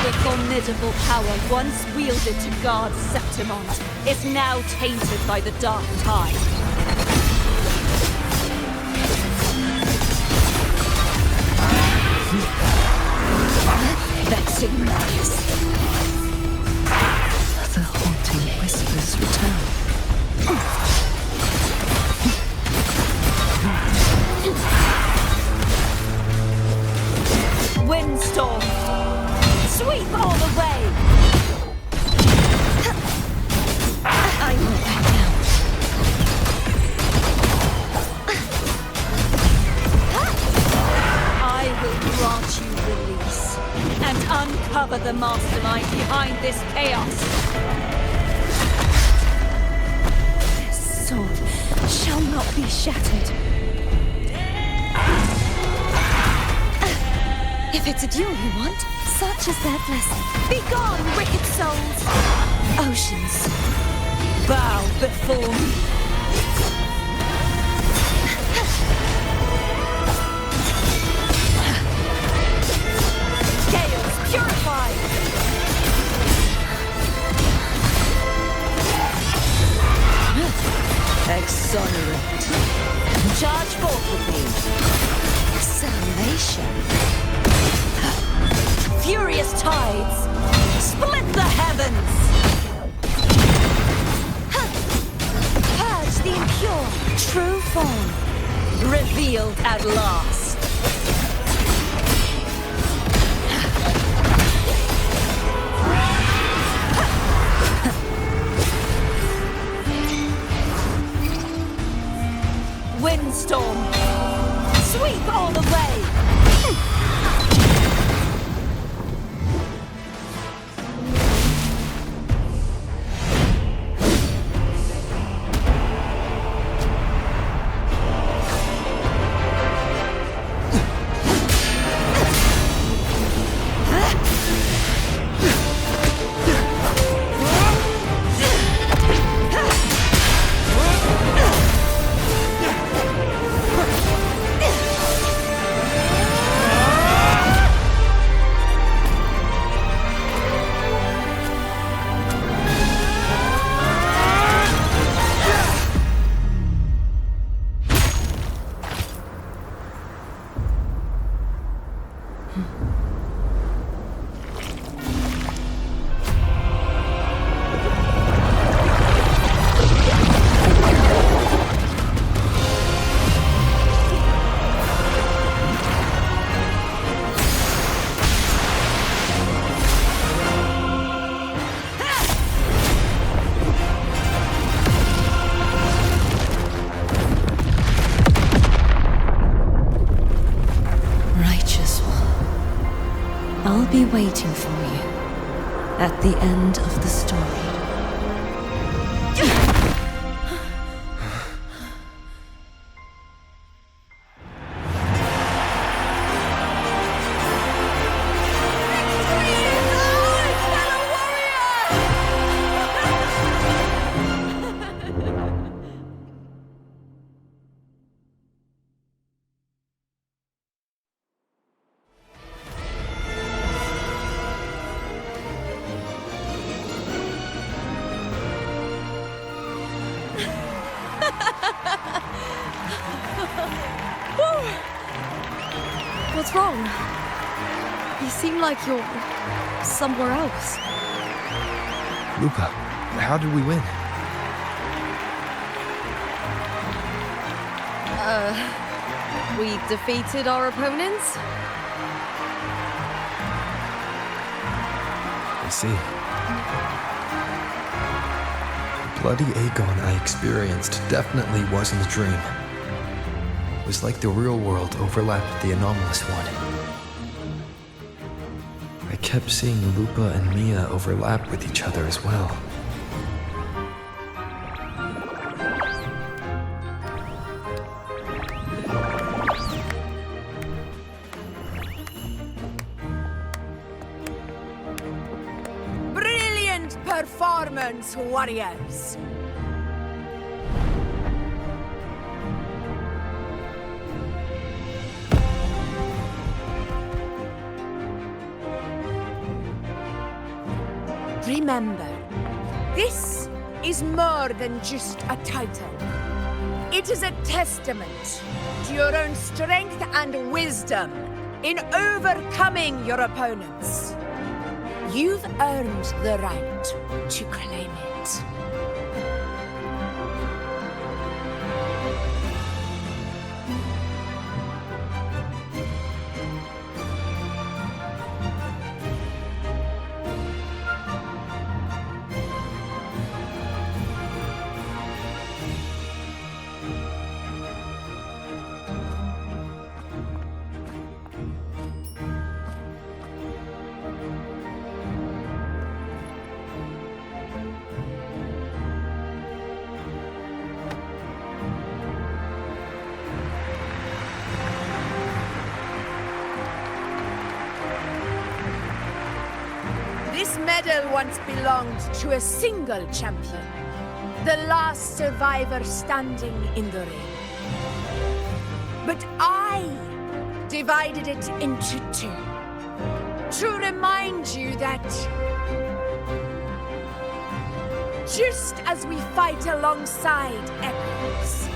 The formidable power once wielded to guard Septimont is now tainted by the dark tide. Vexing malice. The haunting whispers return. Windstorm! Sweep all the way! I will back down. I will grant you release and uncover the mastermind behind this chaos. This sword shall not be shattered. If it's a duel you want, such is their blessing. Begone, wicked souls! Oceans, bow before me. Gales, purify! exonerate. Charge forth with me. Salvation. Furious tides, split the heavens! Purge the impure, true form, revealed at last. Windstorm, sweep all the way! I'll be waiting for you at the end of the story. What's wrong? You seem like you're somewhere else. Lupa, how did we win? We defeated our opponents? I see. The bloody Aegon I experienced definitely wasn't a dream. It was like the real world overlapped the anomalous one. I kept seeing Lupa and Mia overlap with each other as well. Brilliant performance, warriors! Remember, this is more than just a title. It is a testament to your own strength and wisdom in overcoming your opponents. You've earned the right to claim it. This medal once belonged to a single champion, the last survivor standing in the ring. But I divided it into two, to remind you that just as we fight alongside echoes,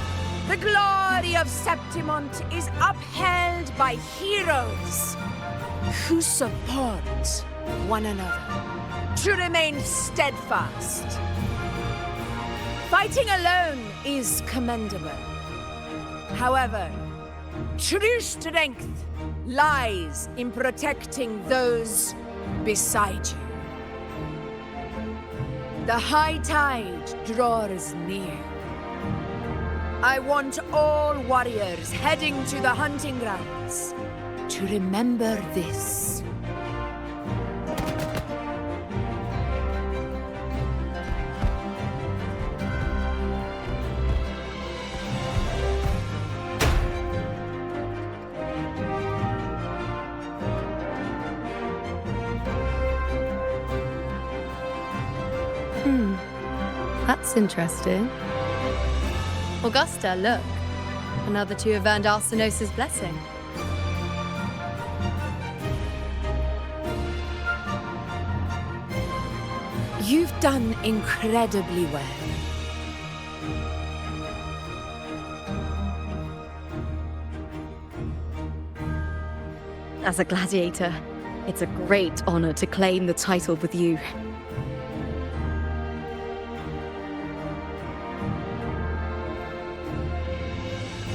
the glory of Septimont is upheld by heroes who support one another, to remain steadfast. Fighting alone is commendable. However, true strength lies in protecting those beside you. The high tide draws near. I want all warriors heading to the hunting grounds to remember this. That's interesting. Augusta, look. Another two have earned Arsenos' blessing. You've done incredibly well. As a gladiator, it's a great honor to claim the title with you.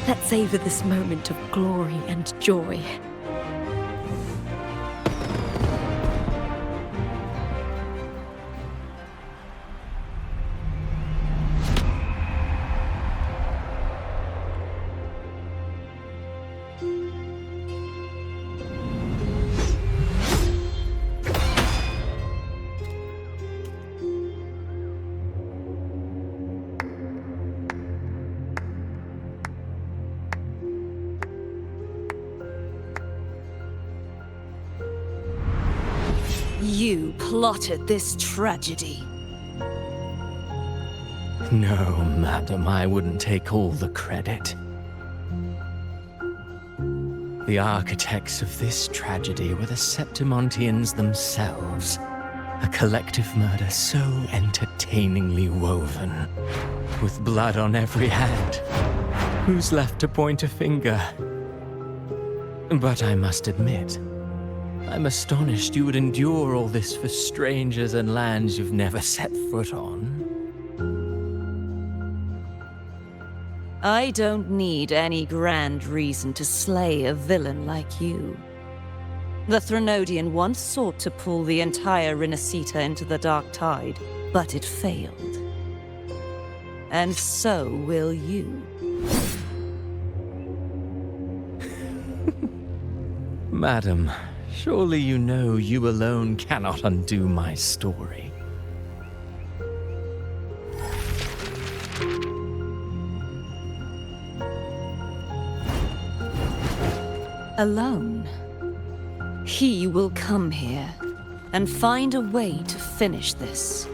Let's savor this moment of glory and joy. You plotted this tragedy. No, madam, I wouldn't take all the credit. The architects of this tragedy were the Septimontians themselves. A collective murder so entertainingly woven, with blood on every hand. Who's left to point a finger? But I must admit, I'm astonished you would endure all this for strangers and lands you've never set foot on. I don't need any grand reason to slay a villain like you. The Threnodian once sought to pull the entire Rinascita into the dark tide, but it failed. And so will you. Madam, Surely you know you alone cannot undo my story. Alone. He will come here and find a way to finish this.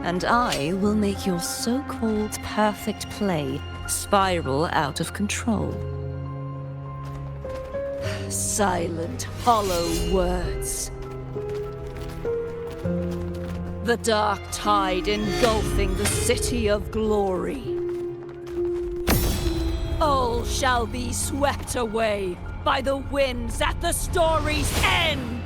And I will make your so-called perfect play spiral out of control. Silent, hollow words. The dark tide engulfing the city of glory. All shall be swept away by the winds at the story's end!